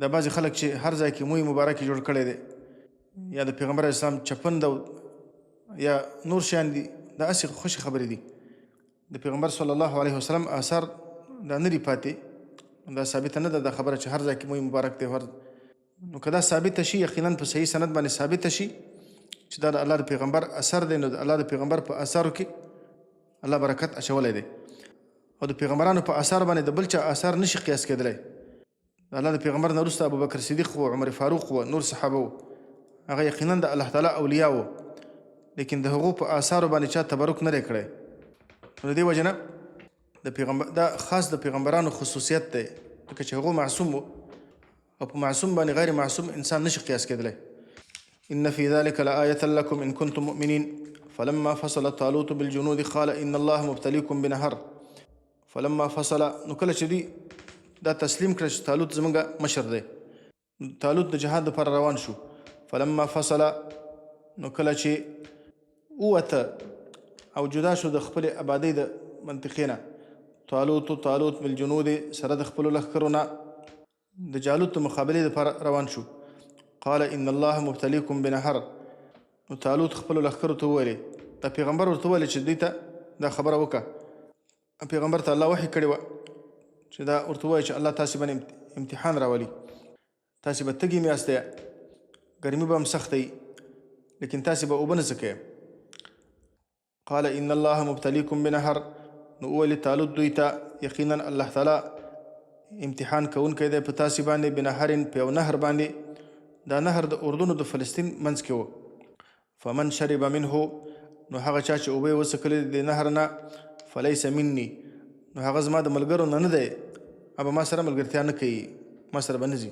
دا بعضې خلک چې هر ځای کې موی مبارک جوړ کړی دی، یا د پیغمبر اسلام چپن ده یا نور شیان دي، دا هسې خوشې خبرې دي. د پیغمبر صلی الله علیه وسلم آثار دا نه دي پاتې، دا ثابته نه ده دا خبره چې هر ځای کې موی مبارک دی. نو که دا ثابته شي، یقینا په صحیح سند باندې ثابته شي چې دا د الله د پیغمبر اثر دی، نو د الله د پیغمبر په اثارو کې الله برکت اچولی دی. او د پیغمبرانو په اثار باندې د بل چا اثار نشي قیاس کېدلی. د الله د پیغمبر نه وروسته ابوبکر صدیق و، عمر فاروق و، نور صحابه و، هغه یقینا د الله تعالی اولیاء و، لیکن د هغو په اثارو باندې چا تبرک نه دی کړی. نو د دې وجه نه د پیغمبر دا خاص د پیغمبرانو خصوصیت دی ځکه چې هغه معصوم و او په معصوم باندې غیر معصوم انسان نشي قیاس کېدلی. إن في ذلك لآية لكم إن كنتم مؤمنين فلما فصل طالوت بالجنود قال إن الله مبتليكم بنهر. فلما فصل نو کله چې دوی دا تسلیم کړه چې طالوت زمونږ مشر دی، طالوت د جهاد لپاره روان شو. فلما فصل نو کله چې ووته او جدا شو د خپلې آبادۍ د منطقې نه، طالوت بالجنود سره د خپلو لښکرو نه د جالوت د مقابلې لپاره روان شو. قال إن الله مبتليكم بنهر. نو طالوت خپلو لښکرو ته وویلې، دا پیغمبر ورته وویلې چې دوی ته دا خبره وکړه. پیغمبر ته الله وحي کړې وه چې دا ورته ووایي چې الله تاسې باندې امتحان راولي، تاسې به تږي میاستئ، ګرمي به هم سخته وي، لیکن تاسې به اوبه نه څښئ. قال إن الله مبتليكم بنهر. نو وویلې طالوت دوی ته یقینا الله تعالی امتحان کوونکی دی په تاسې باندې، بنهرن په یو نهر باندې، دا نهر د اردن د فلسطین منځ کې و. فمن شرب منه. نو هغه چا چې اوبه یې وڅښلې د نهر نه، فلیس مني. نو هغه زما د ملګرو نه دی، ابه ما سره ملګرتیا نه کوي، ما سره به نه ځي.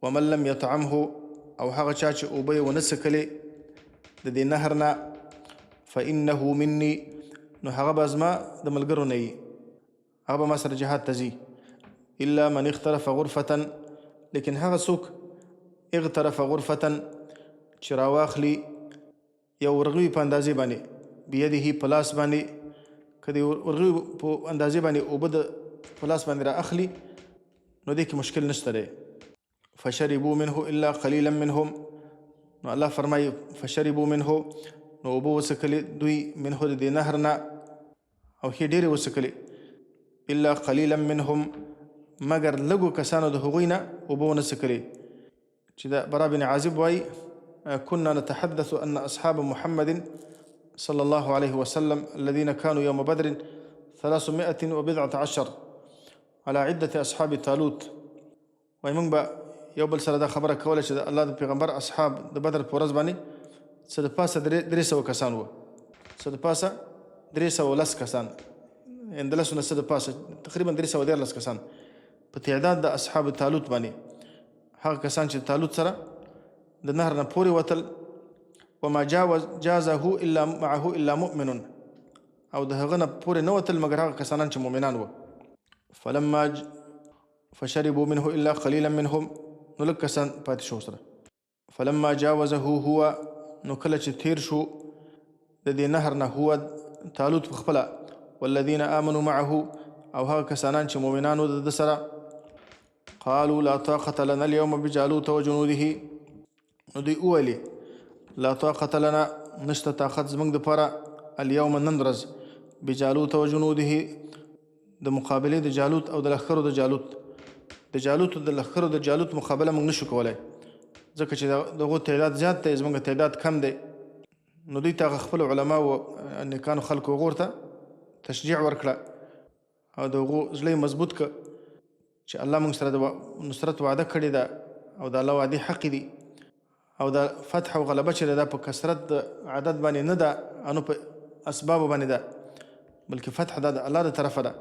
ومن لم يطعمه. او هغه چا چې اوبه یې ونه څښلې د دې نهر نه، فإنه مني. نو هغه به زما د ملګرو نه وي، هغه به ما سره جهاد ته ځي. إلا من اغترف غرفة. لیکن هغه څوک اغترف غرفة چې راواخلي یو ورغوي په اندازې باندې، بیده په لاس باندې، که د ورغوي په اندازې باندې اوبه د په لاس باندې را اخلي نو دې کې مشکل نشته دی. فشربوا منه إلا قليلا منهم. نو الله فرمایي فشربوا منه. نو اوبه وڅښلې دوی منه د دې نهر نه، او ښې ډېرې وڅښلې. إلا قليلا منهم. مګر لږو کسانو د هغوی نه اوبه ونه څښلې. چې دا برا بن عازب وایي كنا نتحدث أن أصحاب محمد صلى الله عليه وسلم الذين كانوا يوم بدر 319 على عدة أصحاب طالوت. وایي موږ به یو بل سره دا خبره کوله چې د الله د پیغمبر اصحاب د بدر په ورځ باندې څه د پاسه 300 کسان وو، څه د پاسه 310 کسان، اندلسو نه څه د پاسه تقریبا 313 کسان په تعداد د اصحاب طالوت باندې. هغه کسان چې طالوت سره د نهر نه پورې وتل. وما جازه الا معه الا مؤمن. او د هغه نه پورې نه وتل مګر هغه کسانان چې مؤمنان وو. فلما فشربوا منه الا قليلا منهم. نو لږ کسان پاتې شو سره. فلما جاوزه هو. نو کله چې تیر شو د دې نهر نه هو طالوت په خپله، والذین آمنوا معه. او هغه کسانان چې مؤمنان وو د سره، قالوا لا طاقة لنا اليوم بجالوت وجنوده. نو دوی وویلې لا طاقة لنا، نشته طاقت زموږ دپاره، اليوم نن ورځ، بجالوت وجنوده د مقابلې د جالوت او د لښکرو د جالوت. د جالوت او د لښکرو د جالوت مقابله موږ نشو کولی، ځکه چې دغو تعداد زیات دی، زموږ تعداد کم دی. نو دوی ته خپل علماو نیکانو خلکو هغور ته تشجیع ورکړه او د هغو زړه مضبوط کړه چې الله موږ سره د نصرت وعده کړې ده او د الله وعدې حق دي، او د فتح او غلبه چې ده په کثرت د عدد باندې نه ده، انو په اسبابو باندې ده، بلکې فتح ده د الله د طرفه ده.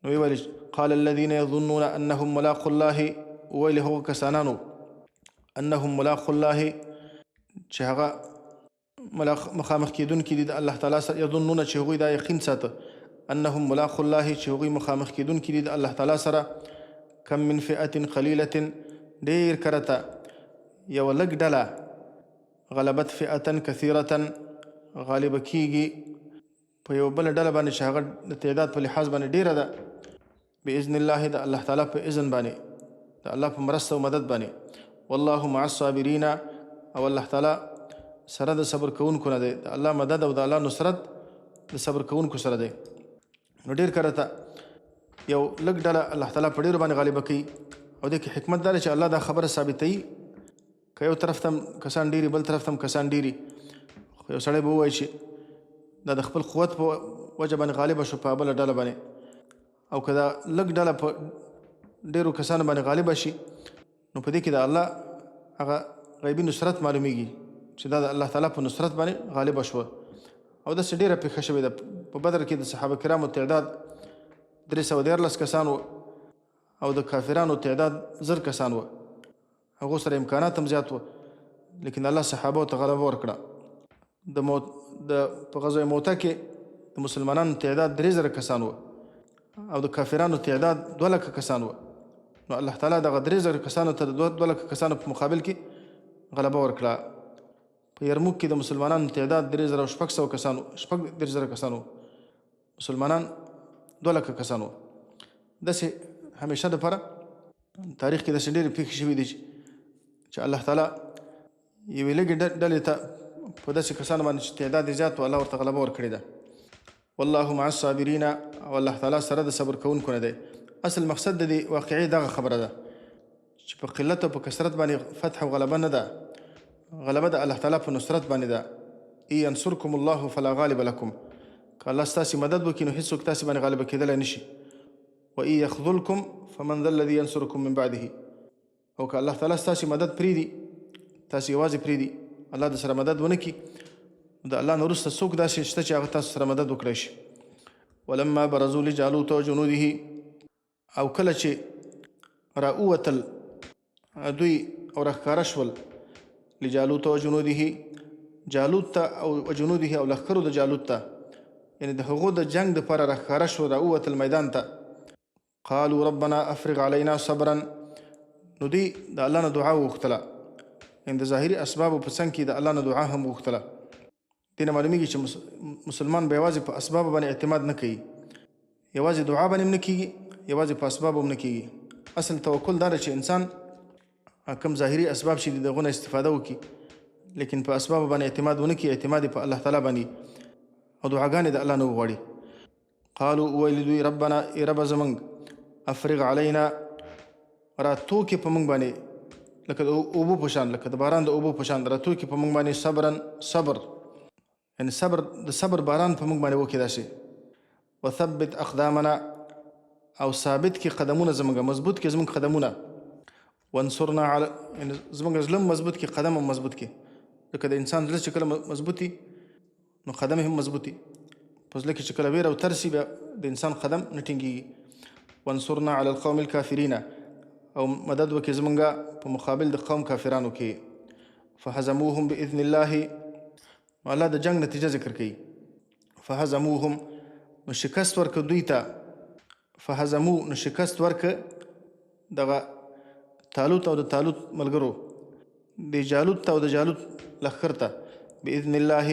نو ویل قال الذين يظنون انهم ملاقو الله. ویل هغو کسانانو انهم ملاقو الله چې هغه مخامخ کېدونکي دي د الله تعالی سره. یظنون چې هغوی دا یقین ساته انهم ملاقو الله چې هغوی مخامخ کېدونکي دي د الله تعالی سره. کم من فئة قلیلة. ډېر کرته یو لږ ډله غلبت فئة کثیرة غالبه کېږي په یو بله ډله باندې چې هغه د تعداد په لحاظ باندې ډېره ده. بإذن الله د الله تعالی په اذن باندې، د الله په مرسته او مدد باندې. والله مع الصابرین. او الله تعالی سره د صبر کوونکو نه دی، د الله مدد او د الله نصرت د صبر کوونکو سره دی. نو ډېر کرته یو لږ ډله الله تعالی په ډېرو باندې غالبه کوي. او دې کې حکمت دا دی چې الله دا خبره ثابتوي، که یو طرف ته هم کسان ډېري بل طرف ته هم کسان ډېري، خو یو سړی به ووایي چې دا د خپل قوت په وجه باندې غالبه شو په بله ډله باندې، او که دا لږ ډله په ډېرو کسانو باندې غالبه شي نو په دې کې د الله هغه غیبي نصرت معلومیږي چې دا د الله تعالی په نصرت باندې غالبه شوه. او داسې ډېره پېښه شوې ده په بدر کې د صحابه کرامو تعداد 314 کسان و او د کافرانو تعداد 1000 کسان و. هغو سره امکانات هم زیات و، لیکن الله صحابه ته غلبه ورکړه. په غزوه موته کې د مسلمانانو تعداد 3000 کسان و او د کافرانو تعداد 2 لکه کسان و. نو الله تعالی دغه 3000 کسانو ته د 2 لکه کسانو په مقابل کې غلبه ورکړه. په یرموک کې د مسلمانانو تعداد 3600 کسانو، 3000 کسانو، مسلمانان 2 لکه کسانو. داسې همیشه دپاره تاریخ کې داسې ډېرې پېښې شوي دي چې الله تعالی یوې لږې ډلې ته په داسې کسانو باندې چې تعداد یې زیات و الله ورته غلبه ورکړې ده. والله مع الصابرین، او الله تعالی سره د صبر کوونکو نه دی. اصل مقصد د دې واقعي دغه خبره ده چې په قلت او په کثرت باندې فتح او غلبه نه ده، غلبه د الله تعالی په نصرت باندې ده. ان ینصرکم الله فلا غالب لکم، که الله ستاسې مدد وکړي نو هېڅوک تاسې باندې غالبه کېدلی نه شي. وان یخذلکم فمن ذا الذي ینصرکم من بعده، او که الله تعالی ستاسې مدد پرېږدي، تاسې یوازې پرېږدي، الله د سره مدد ونه کړي، د الله نه وروسته څوک داسې شته چې هغه تاسو سره مدد وکړی شي. ولما برزوا لجالوت وجنوده، او کله چې راووتل دوی او راښکاره شول لجالوت وجنوده، جالوت ته او وجنوده او لښکرو د جالوت ته، یعنې د هغو د جنګ دپاره راښکاره شو، راووتل میدان ته. قالوا ربنا افرغ علینا صبرا، نو دوی د الله نه دعا وغوښتله، یعنې د ظاهري اسبابو په څنګ کې د الله نه دعا هم وغوښتله. دې نه معلومیږي چې مسلمان به یوازې په اسبابو باندې اعتماد نه کوي، یوازې دعا باندې هم نه کېږي، یوازې په اسبابو هم نه کېږي. اصل توکل دا ده چې انسان کوم ظاهري اسباب چې د هغو نه استفاده وکړي، لیکن په اسبابو باندې اعتماد ونه کړي، اعتماد په الله تعالی باندې او دعاګانې د الله نه وغواړي. قالوا ویل دوی ربنا، ای ربه زموږ، افرغ علینا، راتوکې په موږ باندې لکه د اوبو په شان، لکه د باران د اوبو په شان، راتوکې په موږ باندې صبرا، صبر، یعنې صبر، د صبر باران په موږ باندې وکړي داسې. وثبت اقدامنا، او ثابت کې قدمونه زموږ، مضبوط کې زموږ قدمونه. وانصرنا علی، یعنې زموږ زړه مضبوط کې، قدم هم مضبوط کې. لکه د انسان زړه چې کله مضبوطي نو قدم هم مضبوطي، په زړه کې چې کله ویره او ترس بیا د انسان قدم نه ټینګېږي. وانصرنا علی القوم الکافرین، او مدد وکړي زموږ په مقابل د قوم کافرانو کې. فهزموهم باذن الله، الله د جنگ نتیجه ذکر کوي. فهزموهم، نو شکست ورکړه دوی ته. فهزمو، نو شکست ورکړه دغه طالوت او د طالوت ملګرو، د جالوت ته او د جالوت لښکر ته، باذن الله،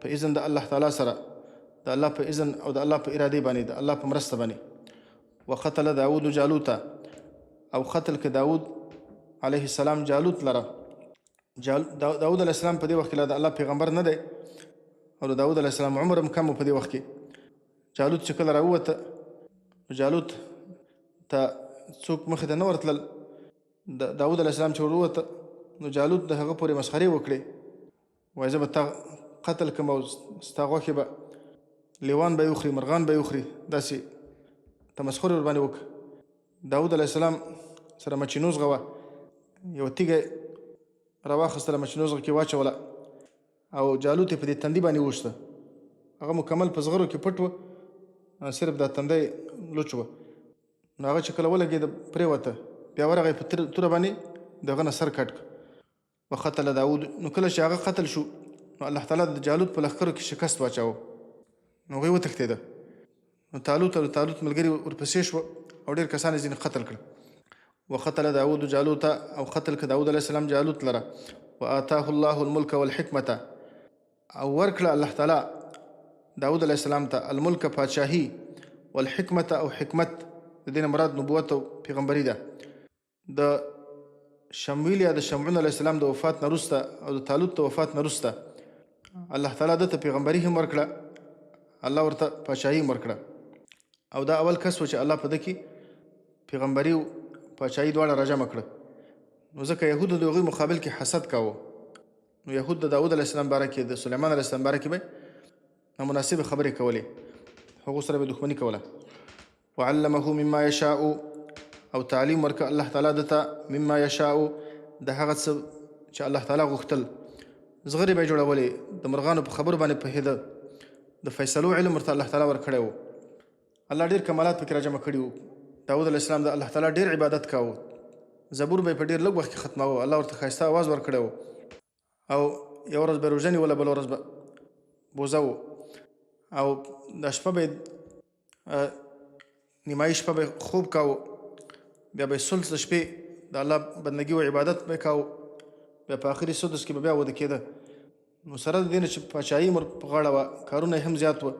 په اذن د الله تعالی سره، د الله په اذن او د الله په ارادې باندې، د الله په مرسته باندې. وقتل داود جالوت، او قتل که داود علیه السلام جالوت لره. داود علیه السلام په دې وخت کې د الله پیغمبر نه دی، او د داود علیه السلام عمر هم کم په دې وخت کې. جالوت چې کله راووته، جالوت ته څوک مخې ته نه ورتلل. داود علیه السلام چې ورووته نو جالوت د هغه پورې مسخرې وکړې، وایي زه به تا قتل کړم او ستا غوښې به لیوان به یې وخوري، مرغان به یې وخوري، داسې تمسخر ورباندې وکړه. داود علیه السلام سره مچینوزغه وه، یوه تیږه راواخیستله، مچینوزغه کې واچوله او جالوت یې په دې تندي باندې ووشته. هغه مکمل په زغرو کې پټ و، صرف دا تندی لوچ و. نو هغه چې کله ولګېده پرېوته، بیا ورغی په توره باندې د هغه نه سر کټ کړ. وقتل داود، نو کله چې هغه قتل شو نو الله تعالی د جالوت په لښکرو کې شکست واچاوه، نو هغوی وتښتېده. نو طالوت او د طالوت ملګري ورپسې شوه او ډېر کسان یې ځینې قتل کړل. وقتل داود جالوت، او قتل که داود علیه السلام جالوت لره. وآتاه الله الملک والحکمة، او ورکړه الله تعالی داود علیه السلام ته الملک، پاچاهي، والحکمة، او حکمت، د دې نه مراد نبوت او پیغمبري ده. د شمویل یا د شمعون علیه السلام د وفات نه وروسته او د طالوت د وفات نه وروسته الله تعالی دته پیغمبري هم ورکړه، الله ورته پاچاهي هم ورکړه. او دا اول کس و چې الله په ده کې پیغمبري او پاچاهي دواړه راجمع کړه. نو ځکه یهودو د هغوی مقابل کې حسد کاوه، نو یهود د داود علیه السلام باره کې، د سلیمان علیه السلام باره کې به نامناسبې خبرې کولې، هغو سره به دښمني کوله. وعلمه مما یشاء، او تعلیم ورکړه الله تعالی دته مما یشاء، د هغه څه چې الله تعالی غوښتل. زغرې به یې جوړولې، د مرغانو په خبرو باندې پوهېده، د فیصلو علم ورته الله تعالی ورکړی و. الله ډېر کمالات پکې راجمع کړي وو. داود علیه السلام د الله تعالی ډېر عبادت کاوه. زبور به یې په ډېر لږ وخت کې ختماوه. الله ورته ښایسته اواز ورکړی و. او یوه ورځ به یې روژه نیوله، بله ورځ به بوزه و. او دا شپه به یې نیمایي شپه به یې خوب کاوه، بیا به یې سلس د شپې د الله بندګي او عبادت به یې کاوه، بیا په آخري سدس کې به بیا وده کېده. نو سره د دې نه چې پاچاهي مور په غاړه وه، کارونه یې هم زیات وه،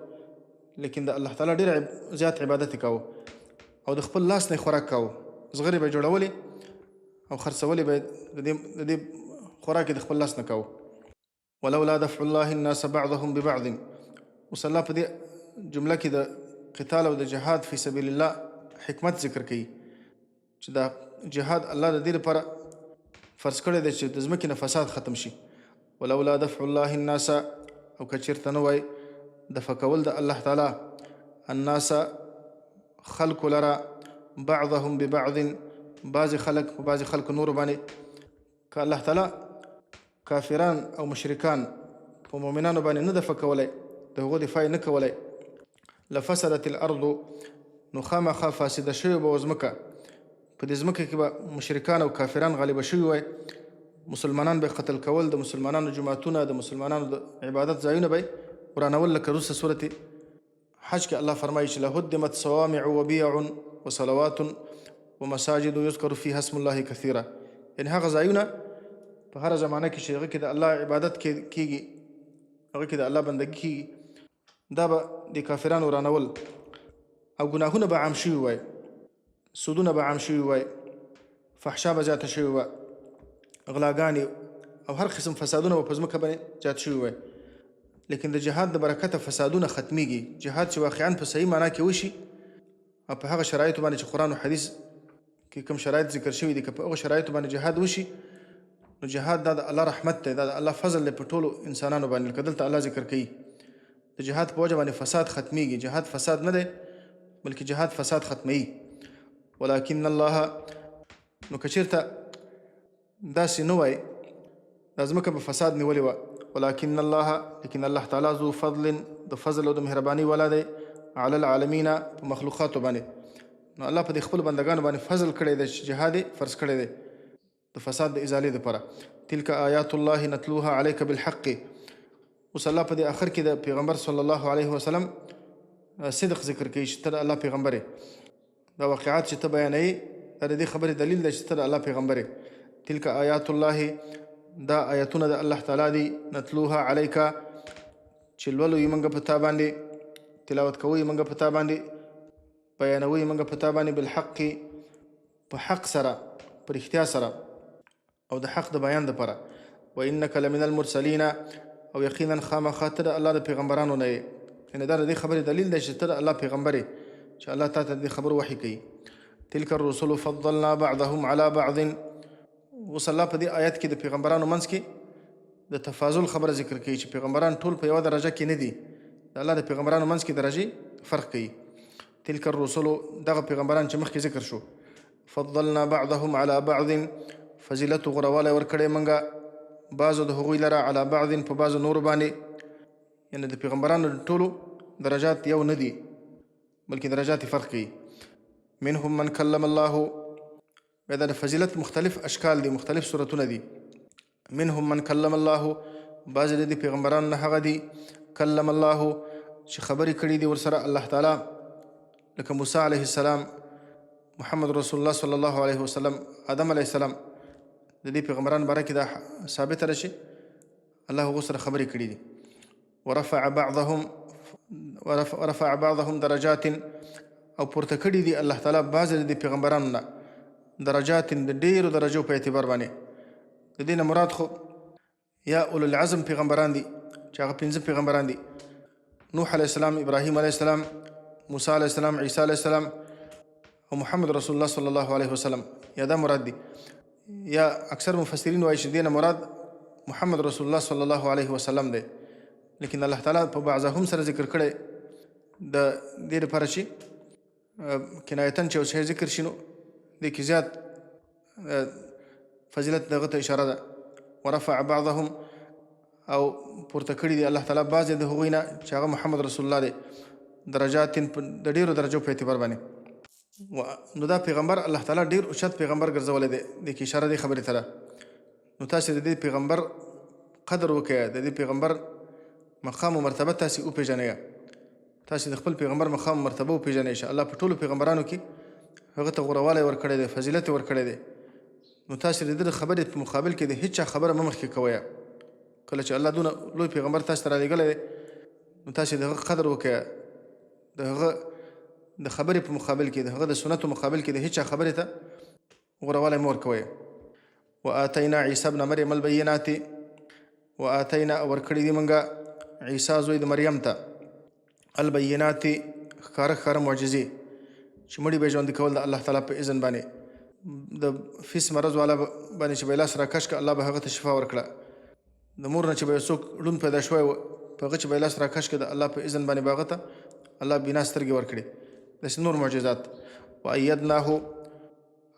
لیکن د الله تعالی ډېر زیات عبادت یې کاوه او د خپل لاس نه یې خوراک کاوه. زغرې به یې جوړولې او خرڅولې به یې د دې خوراک یې د خپل لاس نه کاوه. ولولا دفع الله الناس بعضهم ببعض. اوس الله په دې جمله کې د قتال او د جهاد فی سبیل الله حکمت ذکر کوي چې دا جهاد الله د دې لپاره فرض کړی دی چې د ځمکې نه فساد ختم شي. ولولا دفع الله الناس، او که چېرته نه وای دفع کول د الله تعالی الناس خلکو لره بعضهم ببعض، بعضې خلک په بعضې خلکو نورو باندې، که الله تعالی کافران او مشرکان په مؤمنانو باندې نه دفع کولی، د هغو دفاع یې نه کولی، لفسدت الارض، نو خامخا فاسده شوې به ځمکه. په دې ځمکه کې به مشرکان او کافران غالبه شوي وای، مسلمانان به قتل کول، د مسلمانانو جماعتونه، د مسلمانانو د عبادت ځایونه به ورانول. لکه وروسته سورة حج کې الله فرمایي چې لهدمت صوامع وبیع وصلوات ومساجد یذکر فیها اسم الله کثیرا. یعنې هغه ځایونه په هره زمانه کې چې هغه کې د الله عبادت کېږي، هغه کې د الله بندګي کېږي، دا به د کافرانو ورانول. او ګناهونه به عام شوي وای، سودونه به عام شوي وای، فحشا به زیاته شوي وه، غلاګانې او هر قسم فسادونه به په ځمکه باندې زیات شوي وای. لیکن د جهاد د برکته فسادونه ختمیږي. جهاد چې واقعا په صحیح معنا کې وشي او په هغه شرایطو باندې چې قرآن او حدیث کې کوم شرایط ذکر شوي دي، که په هغه شرایطو باندې جهاد وشي، نو جهاد دا د الله رحمت دی، دا د الله فضل دی په ټولو انسانانو باندې. لکه دلته الله ذکر کوي د جهاد په وجه باندې فساد ختمیږي. جهاد فساد نه دی، بلکې جهاد فساد ختموي. ولكن الله، نو که چېرته داسې نه وای دا ځمکه به فساد نیولې وه. ولكن الله، لیکن الله تعالی ذو فضل، د فضل او د مهرباني والا دی، علی العالمین، په مخلوقاتو باندې. نو الله په دې خپل بندګانو باندې فضل کړی دی چې جهاد یې فرض کړی دی د فساد د ازالې دپاره. تلک آیات الله نتلوها علیک بالحق. اوس الله په دې آخر کې د پیغمبر صلی الله علیه وسلم صدق ذکر کوي چې ته د الله پیغمبر یې. دا واقعات چې ته بیانوي دا د دې خبرې دلیل دی چې ته د الله پیغمبر یې. تلک آیات الله، دا آیتونه د الله تعالی دی، نتلوها علیکا، چې لولو یې موږ په تا باندې، تلاوت کوو یې موږ په تا باندې، بیانوو یې موږ په تا باندې، بالحق، په حق سره، په رښتیا سره، او د حق د بیان دپاره. وانک لمن المرسلین، او یقینا خامخا ته د الله د پیغمبرانو نه یې. یعنې دا د دې خبرې دلیل دی چې ته د الله پیغمبر یې، چې الله تا ته د دې خبرو وحي کوي. تلک الرسل فضلنا بعضهم على بعض. اوس الله په دې آیت کې د پیغمبرانو منځ کې د تفاضل خبره ذکر کوي چې پیغمبران ټول په یوه درجه کې نه دي. د الله د پیغمبرانو منځ کې درجې فرق کوي. تلک الرسل، دغه پیغمبران چې مخکې ذکر شو، فضلنا بعضهم على بعض، فضیلت غوروالی ورکړی موږ بعضو د هغوی لره علی بعض، په بعضو نورو باندې. یعنې د پیغمبرانو ټولو درجات یو نه دي، بلکې درجات فرق کوي. منهم من کلم الله، بیا د فضیلت مختلف اشکال دي، مختلف صورتونه دي. منهم من کلم الله، بعضې د دې پیغمبرانو نه هغه دي کلم الله چې خبرې کړي دي ورسره الله تعالی، لکه موسی علیه السلام، محمد رسول الله صلی الله علیه وسلم، آدم علیه السلام. د دې پیغمبرانو باره کې دا ثابته ده چې الله هغو سره خبرې کړي دي. ورفع بعضهم درجات، او پورته کړي دي الله تعالی بعضې د پیغمبرانو نه درجات، د ډېرو درجو په اعتبار باندې. د دې نه مراد خو یا اولو العزم پیغمبران دي چې هغه 5 پیغمبران دي: نوح علیه السلام، ابراهیم علیه السلام، موسی علیه السلام، عیسی علیه السلام، او محمد رسول الله صلی الله علیه وسلم. یا دا مراد دي، یا اکثر مفسرین وایي چې دې نه مراد محمد رسول الله صلی الله علیه وسلم دی. لیکن الله تعالی په بعضهم سره ذکر کړی د دې لپاره چې کنایتن چې یو شی ذکر شي نو دې کې زیات فضیلت دغه ته اشاره ده. ورفع بعضهم او پورته کړي دي الله تعالی بعضې د هغوی نه چې هغه محمد رسول الله دی درجات د ډېرو درجو په اعتبار باندې. نو دا پیغمبر الله تعالی ډېر اوچت پیغمبر ګرځولی دی. دې کې اشاره دې خبرې ته ده. نو تاسې د دې پیغمبر قدر وکړئ، د دې پیغمبر مقام و مرتبه تاسې وپېژنئ، تاسې د خپل پیغمبر مقام و مرتبه وپېژنئ چې الله په ټولو پیغمبرانو کې هغه ته غوروالی ورکړی دی، فضیلت یې ورکړی دی. نو تاسې د ده د خبرې په مقابل کې د هېچ چا خبره مه مخکې کوئ. کله چې الله دونه لوی پیغمبر تاسې ته رالیږلی دی نو تاسې د هغه قدر وکړئ، د هغه د خبرې په مقابل کې، د هغه د سنتو مقابل کې د هېچ چا خبرې ته غوروالی مه ورکوئ. وآتینا عیسی ابن مریم البینات، وآتینا ورکړي دي موږ عیسی زوی د مریم ته البینات ښکاره ښکاره معجزې چې مړي به ژوندي کول د الله تعالی په اذن باندې. د فیس مرض والا باندې چې به یې لاس راکش کړه الله به هغه ته شفا ورکړه. د مور نه چې به یو څوک ړوند پیدا شوی و په هغه چې به یې لاس راکش کړه د الله په اذن باندې به هغه ته الله بینا سترګې ورکړي. داسې نور معجزات. وایدناه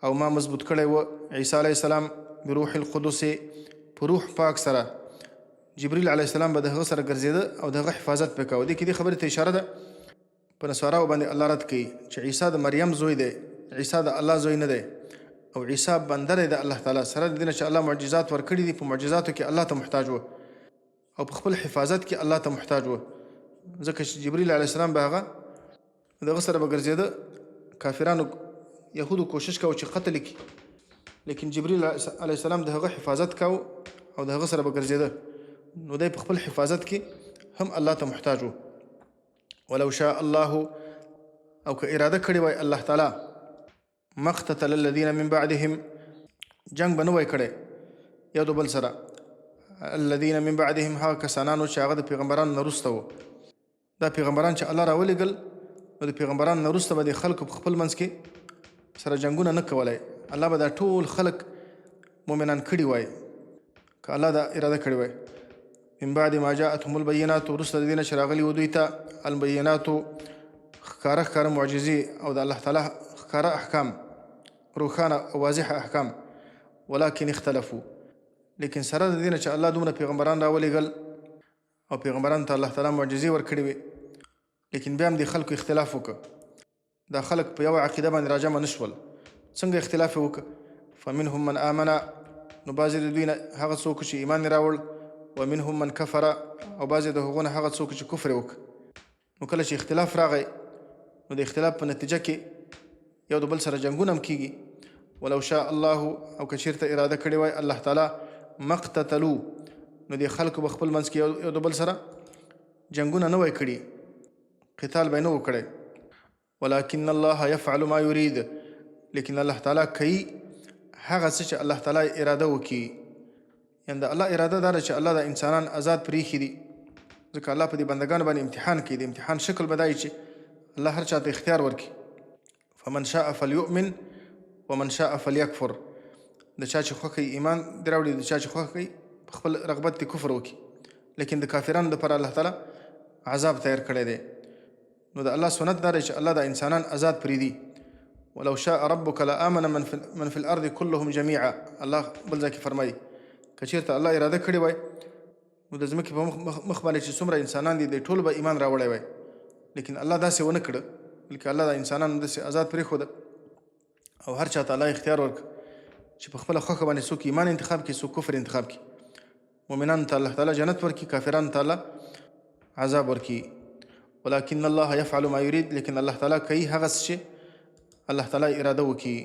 او ما مضبوط کړی و عیسی علیه السلام بروح القدس په روح پاک سره. جبریل علیه السلام به د هغه سره ګرځېده او د هغه حفاظت پې کوه. دې کې دې خبرې ته اشاره ده په نصاراو باندې الله رد کوي چې عیسی د مریم زوی دی، عیسی د الله زوی نه دی او عیسی بنده دی د الله تعالی سره. د دې نه چې الله معجزات ورکړي دي، په معجزاتو کې الله ته محتاج و او په خپل حفاظت کې الله ته محتاج و. ځکه چې جبریل علیه السلام به هغه د هغه سره به ګرځېده. کافرانو یهودو کوشش کوو چې قتل کړي، لیکن جبریل علیه السلام د هغه حفاظت کوو او د هغه سره به ګرځېده. نو دی په خپل حفاظت کې هم الله ته محتاج و. ولو شاء الله او که اراده کړې وای الله تعالی مقتتل الذین من بعدهم جنگ به نه وای کړی یو د بل سره. الذین من بعدهم هغه کسانانو چې هغه د پیغمبرانو نه وروسته وو. دا پیغمبران چې الله راولېږل نو د پیغمبرانو نه وروسته به د خلکو په خپل منځ کې سره جنګونه نه کولای. الله به دا ټول خلک مؤمنان کړي وای که الله دا اراده کړې وای. من بعد ما جاءتهم البینات وروسته د دې نه چې راغلي و دوی ته البیناتو ښکاره ښکاره معجزې او د الله تعالی ښکاره احکام، روښانه او واضحه احکام. ولکن اختلفو، لیکن سره د دې نه چې الله دومره پیغمبران راولېږل او پیغمبرانو ته الله تعالی معجزې ورکړې وې، لیکن بیا هم د خلکو اختلاف وکړه. دا خلک په یوه عقیده باندې راجمع نه شول. څنګه اختلاف یې وکړه؟ فمنهم من آمنه، نو بعضې د دوی نه هغه څوک چې ایمان یې راوړ، ومنهم من کفر، او بعضې د هغو نه هغه څوک چې کفر یې وکړ. نو کله چې اختلاف راغی نو د اختلاف په نتیجه کې یو د بل سره جنګونه هم کېږي. ولو شاء الله او که چېرته اراده کړې وای الله تعالی مقتتلو، نو د خلکو به خپل منځ کې یو د بل سره جنګونه نه وای کړي، قتال به یې نه و کړی. ولکن الله یفعل ما یرید، لیکن الله تعالی کوي هغه څه چې الله تعالی اراده وکړي. یعنې د الله اراده دا ده چې الله د انسانان آزاد پرېښي دي. ځکه الله په دې بندګانو باندې امتحان کوي. د امتحان شکل به دا وي چې الله هر چا ته اختیار ورکړي. فمن شاء فلیؤمن ومن شاء فلیکفر. د چا چې خوښ ایمان دې راوړي، د چا چې خوښ په خپل رغبت دې کفر وکړي. لیکن د کافرانو دپاره الله تعالی عذاب تیار کړی دی. نو د الله سنت دا دی چې الله د انسانان آزاد پرېږدي. ولو شاء ربک لآمن من فی الارض كلهم جميعا. الله بل ځای کې فرمایي که چېرته الله اراده کړې وای نو د ځمکې په مخ باندې چې څومره انسانان دي د ټول به ایمان راوړی وای. لیکن الله داسې ونه کړه، بلکې الله د انسانانو داسې آزاد پرېښوده او هر چا ته الله اختیار ورکړه چې په خپله خوښه باندې څوک ایمان انتخاب کړي، څوک کفر انتخاب کړي. مؤمنانو ته الله تعالی جنت ورکړي، کافرانو ته الله عذاب ورکړي. ولکن الله یفعل ما یرید، لیکن الله تعالی کوي هغه څه چې الله تعالی اراده وکړي.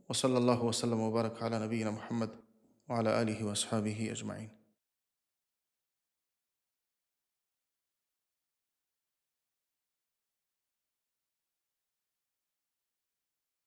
وصلی الله وسلم وبارک علی نبینا محمد وعلى آله وأصحابه أجمعين.